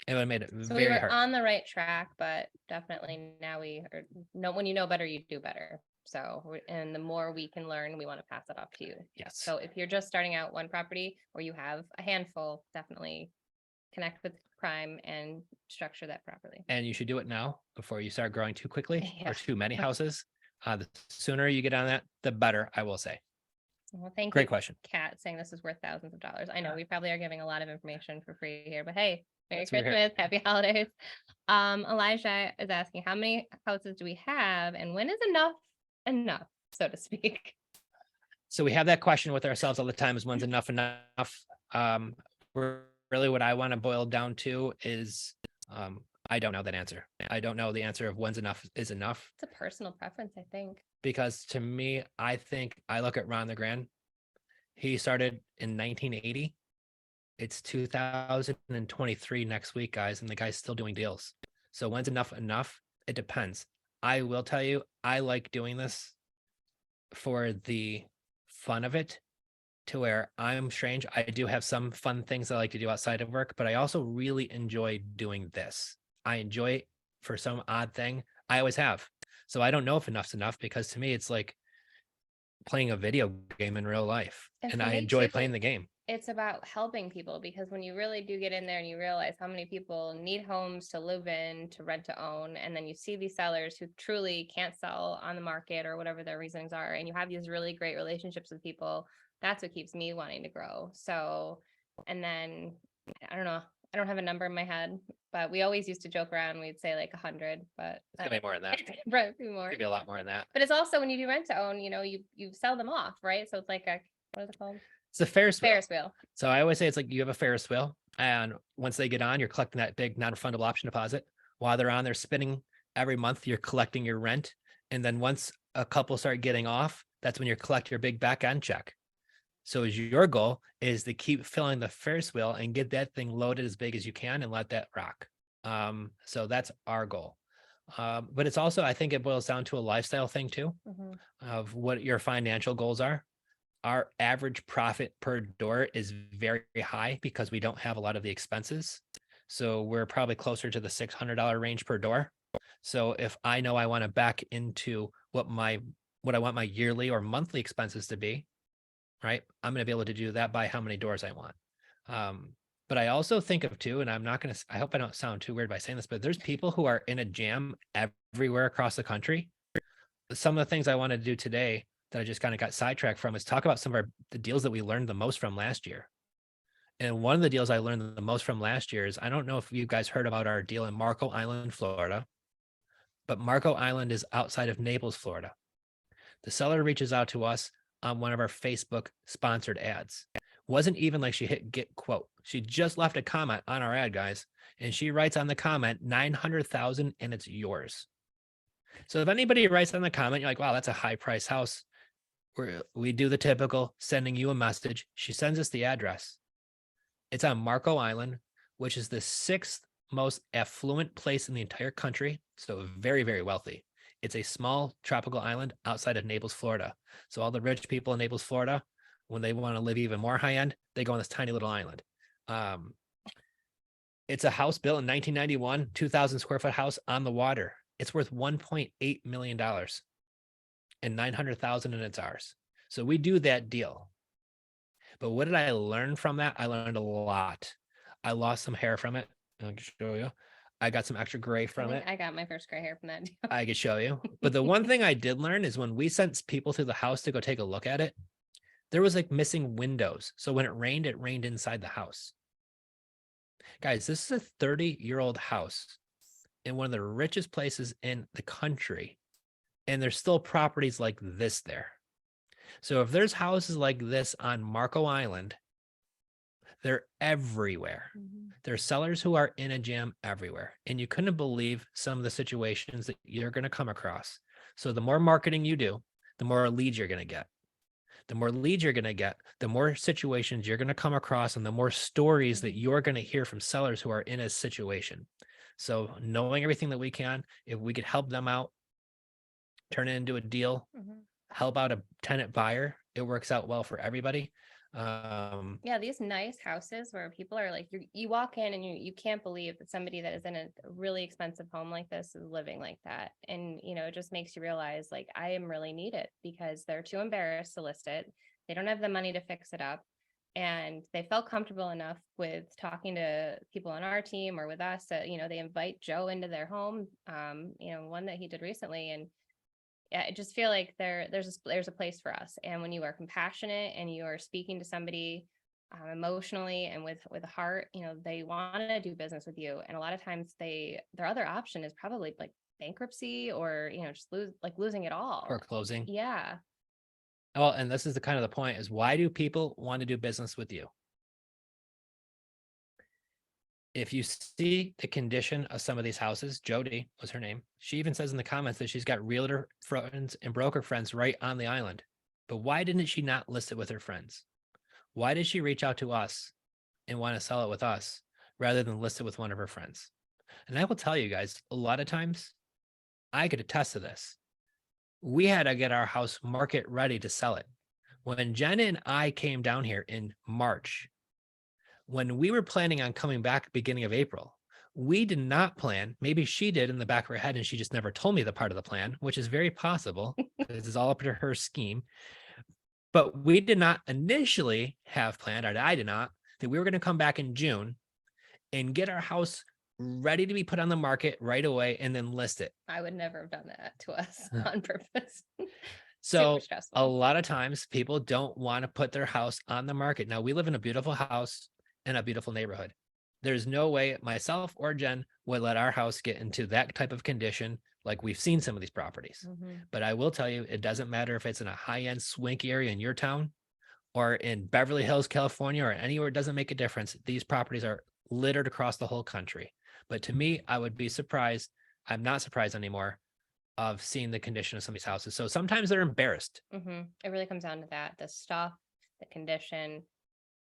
It would have made it So we very were hard. on the right track, but definitely now we are know when you know better, you do better. So, and the more we can learn, we want to pass it off to you. Yes. So if you're just starting out one property or you have a handful, definitely connect with Prime and structure that properly. And you should do it now before you start growing too quickly Yeah. or too many houses. The sooner you get on that, the better, I will say. Well, thank Great you, question. Kat, saying this is worth thousands of dollars. I know we probably are giving a lot of information for free here, but hey, Merry That's what we're Christmas, Happy Holidays. Elijah is asking, how many houses do we have and when is enough, so to speak? So we have that question with ourselves all the time: is when's enough? Really what I want to boil down to is I don't know that answer. I don't know the answer of when's enough is enough, It's a personal preference, I think. because to me, I think I look at Ron the Grand. He started in 1980. It's 2023 next week, guys, and the guy's still doing deals. So when's enough? It depends. I will tell you, I like doing this for the fun of it, to where I'm strange. I do have some fun things I like to do outside of work, but I also really enjoy doing this. I enjoy it for some odd thing. I always have. So I don't know if enough's enough, because to me, it's like playing a video game in real life. And And for I me, enjoy too, playing the game. It's about helping people, because when you really do get in there and you realize how many people need homes to live in, to rent, to own, and then you see these sellers who truly can't sell on the market or whatever their reasons are, and you have these really great relationships with people, that's what keeps me wanting to grow. So, and then I don't know, I don't have a number in my head, but we always used to joke around, we'd say like 100, but It's gonna be more than that. probably more. Could be a lot more than that. But it's also when you do rent to own, you sell them off, right? So it's like what is it called? It's a Ferris wheel. Ferris wheel. So I always say it's like you have a Ferris wheel, and once they get on, you're collecting that big non-refundable option deposit. While they're on, they're spinning every month, you're collecting your rent. And then once a couple start getting off, that's when you collect your big back end check. So your goal is to keep filling the Ferris wheel and get that thing loaded as big as you can and let that rock. So that's our goal. But it's also, I think it boils down to a lifestyle thing too, of what your financial goals are. Our average profit per door is very high because we don't have a lot of the expenses. So we're probably closer to the $600 range per door. So if I know I want to back into what I want my yearly or monthly expenses to be, right, I'm going to be able to do that by how many doors I want. But I also think of too, and I hope I don't sound too weird by saying this, but there's people who are in a jam everywhere across the country. Some of the things I want to do today that I just kind of got sidetracked from is talk about some of the deals that we learned the most from last year. And one of the deals I learned the most from last year is, I don't know if you guys heard about our deal in Marco Island, Florida, but Marco Island is outside of Naples, Florida. The seller reaches out to us on one of our Facebook sponsored ads. Wasn't even like she hit get quote. She just left a comment on our ad, guys. And she writes on the comment, 900,000 and it's yours. So if anybody writes on the comment, you're like, wow, that's a high price house. We do the typical sending you a message. She sends us the address. It's on Marco Island, which is the 6th most affluent place in the entire country. So very, very wealthy. It's a small tropical island outside of Naples, Florida. So all the rich people in Naples, Florida, when they want to live even more high end, they go on this tiny little island. It's a house built in 1991, 2,000 square foot house on the water. It's worth $1.8 million and 900,000, and it's ours. So we do that deal. But what did I learn from that? I learned a lot. I lost some hair from it. I can show you. I got some extra gray from it. I got my first gray hair from that deal. I could show you. But the one thing I did learn is when we sent people to the house to go take a look at it, there was like missing windows. So when it rained inside the house. Guys, this is a 30-year-old house in one of the richest places in the country. And there's still properties like this there. So if there's houses like this on Marco Island, they're everywhere. There's sellers who are in a jam everywhere. And you couldn't believe some of the situations that you're going to come across. So the more marketing you do, the more leads you're going to get. The more leads you're going to get, the more situations you're going to come across, and the more stories that you're going to hear from sellers who are in a situation. So knowing everything that we can, if we could help them out, turn it into a deal, help out a tenant buyer, it works out well for everybody. Yeah, these nice houses where people are like, you walk in and you can't believe that somebody that is in a really expensive home like this is living like that. And, it just makes you realize like, I am really needed because they're too embarrassed to list it. They don't have the money to fix it up. And they felt comfortable enough with talking to people on our team or with us that, they invite Joe into their home, one that he did recently. And yeah, I just feel like there's a place for us. And when you are compassionate and you are speaking to somebody emotionally and with a heart, they want to do business with you. And a lot of times their other option is probably like bankruptcy or, just losing it all. Or closing. Yeah. Well, and this is the kind of the point is, why do people want to do business with you? If you see the condition of some of these houses, Jody was her name. She even says in the comments that she's got realtor friends and broker friends right on the island. But why didn't she not list it with her friends? Why did she reach out to us and want to sell it with us rather than list it with one of her friends? And I will tell you guys, a lot of times I could attest to this. We had to get our house market ready to sell it. When Jenn and I came down here in March, when we were planning on coming back beginning of April, we did not plan. Maybe she did in the back of her head and she just never told me the part of the plan, which is very possible. This is all up to her scheme. But we did not initially have planned, or I did not, that we were going to come back in June and get our house ready to be put on the market right away and then list it. I would never have done that to us on purpose. So a lot of times people don't want to put their house on the market. Now, we live in a beautiful house in a beautiful neighborhood. There's no way myself or Jenn would let our house get into that type of condition like we've seen some of these properties. But I will tell you, it doesn't matter if it's in a high-end swanky area in your town or in Beverly Hills, California, or anywhere. It doesn't make a difference. These properties are littered across the whole country. But to me, I would be surprised. I'm not surprised anymore of seeing the condition of some of these houses. So sometimes they're embarrassed. It really comes down to that, the stuff, the condition,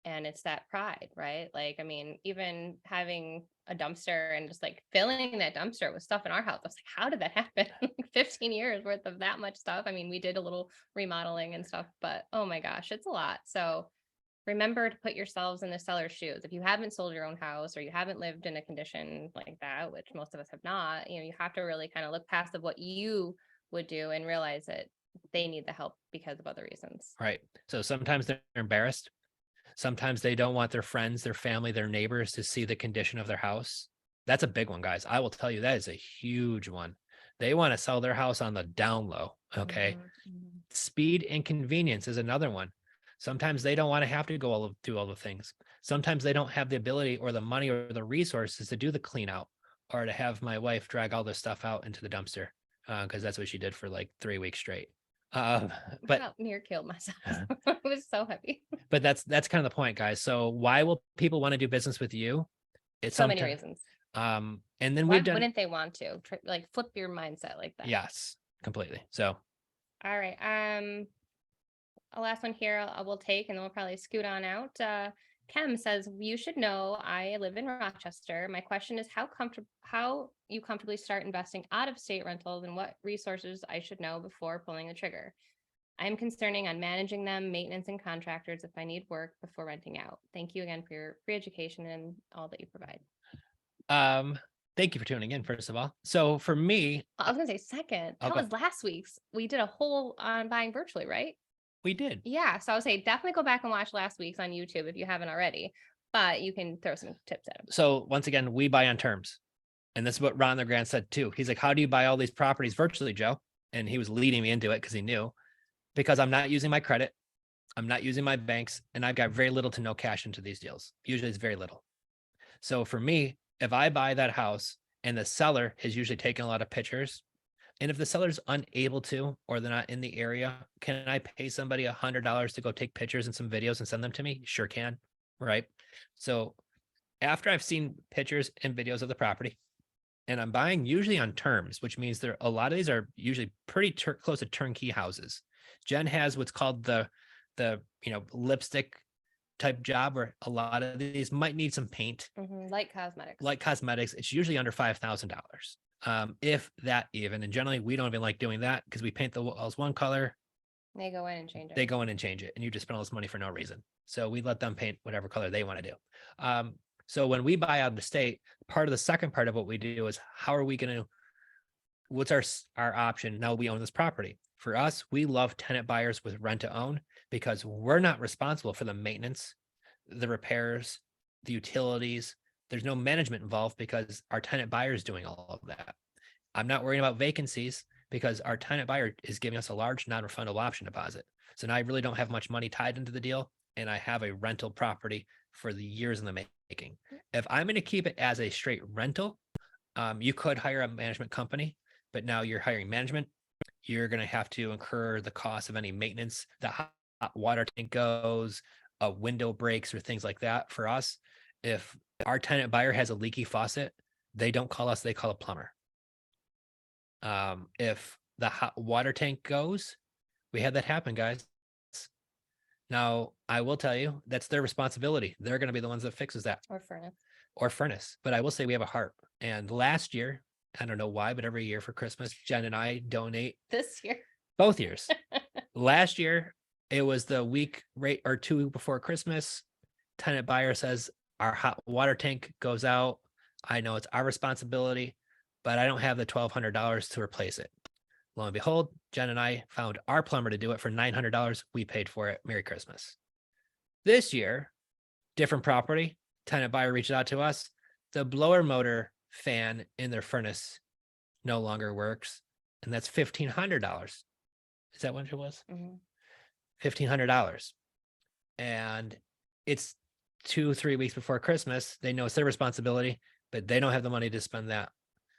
and it's that pride, right? Like, I mean, even having a dumpster and just like filling that dumpster with stuff in our house, I was like, how did that happen? 15 years worth of that much stuff. I mean, we did a little remodeling and stuff, but oh my gosh, it's a lot. So remember to put yourselves in the seller's shoes. If you haven't sold your own house or you haven't lived in a condition like that, which most of us have not, you have to really kind of look past of what you would do and realize that they need the help because of other reasons. Right. So sometimes they're embarrassed. Sometimes they don't want their friends, their family, their neighbors to see the condition of their house. That's a big one, guys. I will tell you, that is a huge one. They want to sell their house on the down low. Okay. Speed and convenience is another one. Sometimes they don't want to have to go through all the things. Sometimes they don't have the ability or the money or the resources to do the clean out or to have my wife drag all this stuff out into the dumpster because that's what she did for like 3 weeks straight. But I near killed myself. It was so heavy. But that's kind of the point, guys. So why will people want to do business with you? It's so many reasons. And then why wouldn't they want to like flip your mindset like that? Yes, completely. So all right. A last one here I will take, and then we'll probably scoot on out. Kem says, you should know I live in Rochester. My question is how you comfortably start investing out of state rentals and what resources I should know before pulling the trigger. I'm concerning on managing them, maintenance, and contractors if I need work before renting out. Thank you again for your free education and all that you provide. Thank you for tuning in, first of all. So for me, I was gonna say second, that was last week's. We did a whole on buying virtually, right? We did. Yeah. So I would say definitely go back and watch last week's on YouTube if you haven't already, but you can throw some tips at them. So once again, we buy on terms. And this is what Ron LeGrand said too. He's like, how do you buy all these properties virtually, Joe? And he was leading me into it because he knew, because I'm not using my credit. I'm not using my banks, and I've got very little to no cash into these deals. Usually it's very little. So for me, if I buy that house and the seller has usually taken a lot of pictures, and if the seller's unable to, or they're not in the area, can I pay somebody $100 to go take pictures and some videos and send them to me? Sure can. Right. So after I've seen pictures and videos of the property, and I'm buying usually on terms, which means a lot of these are usually pretty close to turnkey houses. Jenn has what's called the the, lipstick type job where a lot of these might need some paint, Like cosmetics. like cosmetics, it's usually under $5,000. If that even, and generally we don't even like doing that because we paint the walls one color, They go in and change it. they go in and change it, and you just spend all this money for no reason. So we let them paint whatever color they want to do. So when we buy out of the state, part of the second part of what we do is how are we going to, what's our option now we own this property? For us, we love tenant buyers with rent to own because we're not responsible for the maintenance, the repairs, the utilities. There's no management involved because our tenant buyer is doing all of that. I'm not worrying about vacancies because our tenant buyer is giving us a large non-refundable option deposit. So now I really don't have much money tied into the deal, and I have a rental property for the years in the making. If I'm going to keep it as a straight rental, you could hire a management company, but now you're hiring management. You're going to have to incur the cost of any maintenance. The hot water tank goes, a window breaks, or things like that. For us, if our tenant buyer has a leaky faucet, they don't call us; they call a plumber. If the hot water tank goes, we had that happen, guys. Now, I will tell you that's their responsibility. They're going to be the ones that fixes that. Or furnace. But I will say we have a heart. And last year, I don't know why, but every year for Christmas, Jen and I donate. This year. Both years. Last year, it was the week right or 2 weeks before Christmas. Tenant buyer says our hot water tank goes out. I know it's our responsibility, but I don't have the $1,200 to replace it. Lo and behold, Jen and I found our plumber to do it for $900. We paid for it. Merry Christmas. This year, different property. Tenant buyer reached out to us. The blower motor fan in their furnace no longer works, and that's $1,500. Is that what it was? $1,500. And it's 2-3 weeks before Christmas. They know it's their responsibility, but they don't have the money to spend that.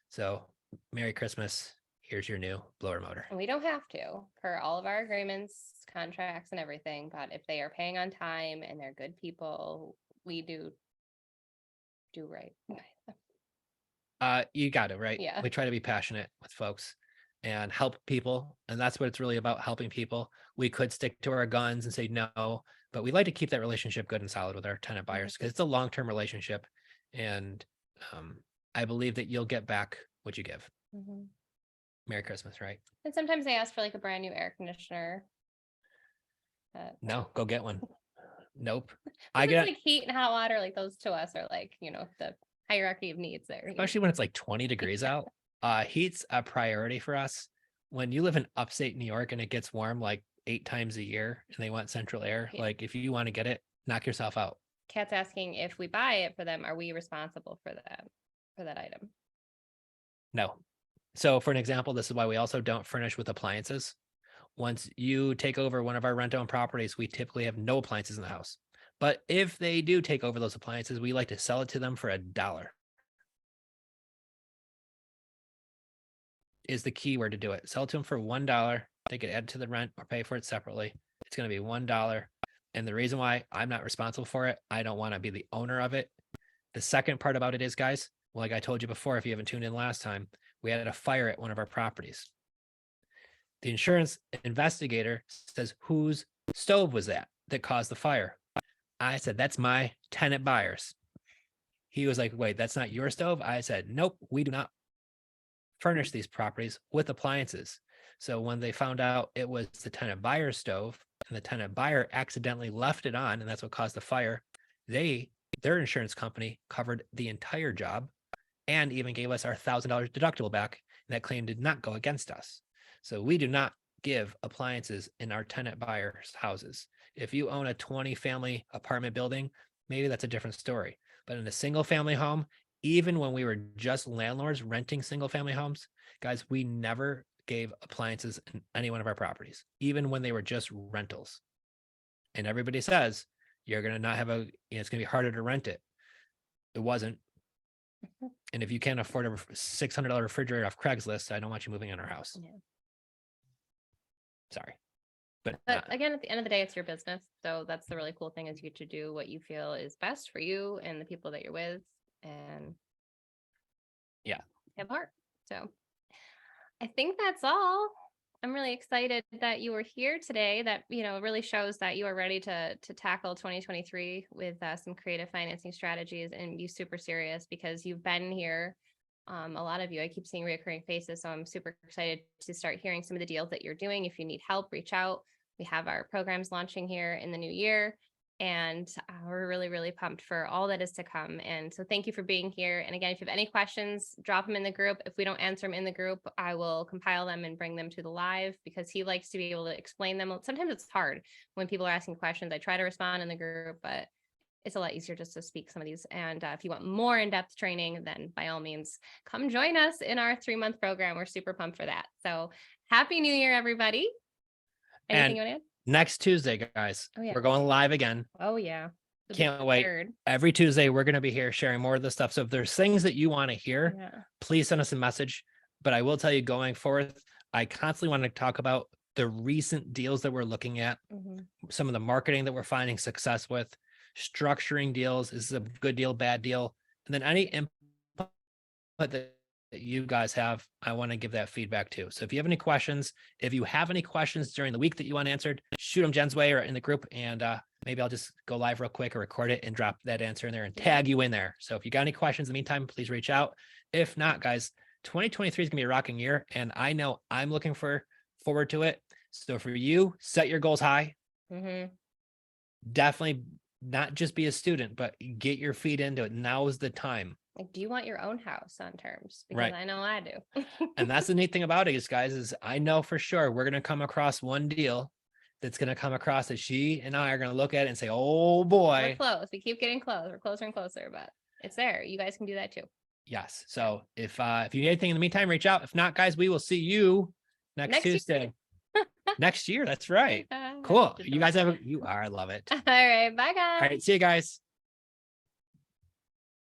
So Merry Christmas. Here's your new blower motor. And we don't have to per all of our agreements, contracts, and everything. But if they are paying on time and they're good people, we do right. You got it, right? Yeah. We try to be passionate with folks and help people. And that's what it's really about, helping people. We could stick to our guns and say no, but we like to keep that relationship good and solid with our tenant buyers because it's a long-term relationship. And I believe that you'll get back what you give. Merry Christmas, right? And sometimes they ask for like a brand new air conditioner. No, go get one. Nope. I get like heat and hot water, like those to us are like, the hierarchy of needs there. Especially when it's like 20 degrees out. Heat's a priority for us. When you live in upstate New York and it gets warm like 8 times a year and they want central air, like if you want to get it, knock yourself out. Kat's asking if we buy it for them, are we responsible for that item? No. So for an example, this is why we also don't furnish with appliances. Once you take over one of our rent-owned properties, we typically have no appliances in the house. But if they do take over those appliances, we like to sell it to them for $1. Is the key word to do it. Sell it to them for $1. They could add it to the rent or pay for it separately. It's going to be $1. And the reason why I'm not responsible for it, I don't want to be the owner of it. The second part about it is, guys, like I told you before, if you haven't tuned in last time, we had a fire at one of our properties. The insurance investigator says, whose stove was that caused the fire? I said, that's my tenant buyers. He was like, wait, that's not your stove? I said, nope, we do not furnish these properties with appliances. So when they found out it was the tenant buyer's stove and the tenant buyer accidentally left it on, and that's what caused the fire, their insurance company covered the entire job and even gave us our $1,000 deductible back. And that claim did not go against us. So we do not give appliances in our tenant buyers' houses. If you own a 20-family apartment building, maybe that's a different story. But in a single-family home, even when we were just landlords renting single-family homes, guys, we never gave appliances in any one of our properties, even when they were just rentals. And everybody says, you're going to not have it's going to be harder to rent it. It wasn't. And if you can't afford a $600 refrigerator off Craigslist, I don't want you moving in our house. Yeah. Sorry. But again, at the end of the day, it's your business. So that's the really cool thing, is you get to do what you feel is best for you and the people that you're with, and have heart. So I think that's all. I'm really excited that you were here today. That, really shows that you are ready to tackle 2023 with some creative financing strategies and be super serious, because you've been here. A lot of you, I keep seeing reoccurring faces, so I'm super excited to start hearing some of the deals that you're doing. If you need help, reach out. We have our programs launching here in the new year, and we're really, really pumped for all that is to come. And so thank you for being here. And again, if you have any questions, drop them in the group. If we don't answer them in the group, I will compile them and bring them to the live, because he likes to be able to explain them. Sometimes it's hard when people are asking questions. I try to respond in the group, but it's a lot easier just to speak some of these. And if you want more in-depth training, then by all means, come join us in our 3-month program. We're super pumped for that. So happy New Year, everybody. Anything you want to add? Next Tuesday, guys, Oh, yeah. we're going live again. Oh, yeah. Can't wait. Every Tuesday, we're going to be here sharing more of this stuff. So if there's things that you want to hear, please send us a message. But I will tell you, going forward, I constantly want to talk about the recent deals that we're looking at, some of the marketing that we're finding success with, structuring deals. Is this a good deal, bad deal? And then any input that you guys have, I want to give that feedback too. So if you have any questions, during the week that you want answered, shoot them Jen's way or in the group, and maybe I'll just go live real quick or record it and drop that answer in there and tag you in there. So if you got any questions in the meantime, please reach out. If not, guys, 2023 is gonna be a rocking year, and I know I'm looking forward to it. So for you, set your goals high. Definitely not just be a student, but get your feet into it. Now is the time. Like, do you want your own house on terms? Because I know I do. And that's the neat thing about it is I know for sure we're going to come across one deal that's going to come across that she and I are going to look at it and say, oh boy. We're close. We keep getting close. We're closer and closer, but it's there. You guys can do that too. Yes. So if you need anything in the meantime, reach out. If not, guys, we will see you next Tuesday. Next year. That's right. Cool. You guys you are. I love it. All right. Bye, guys. All right. See you guys.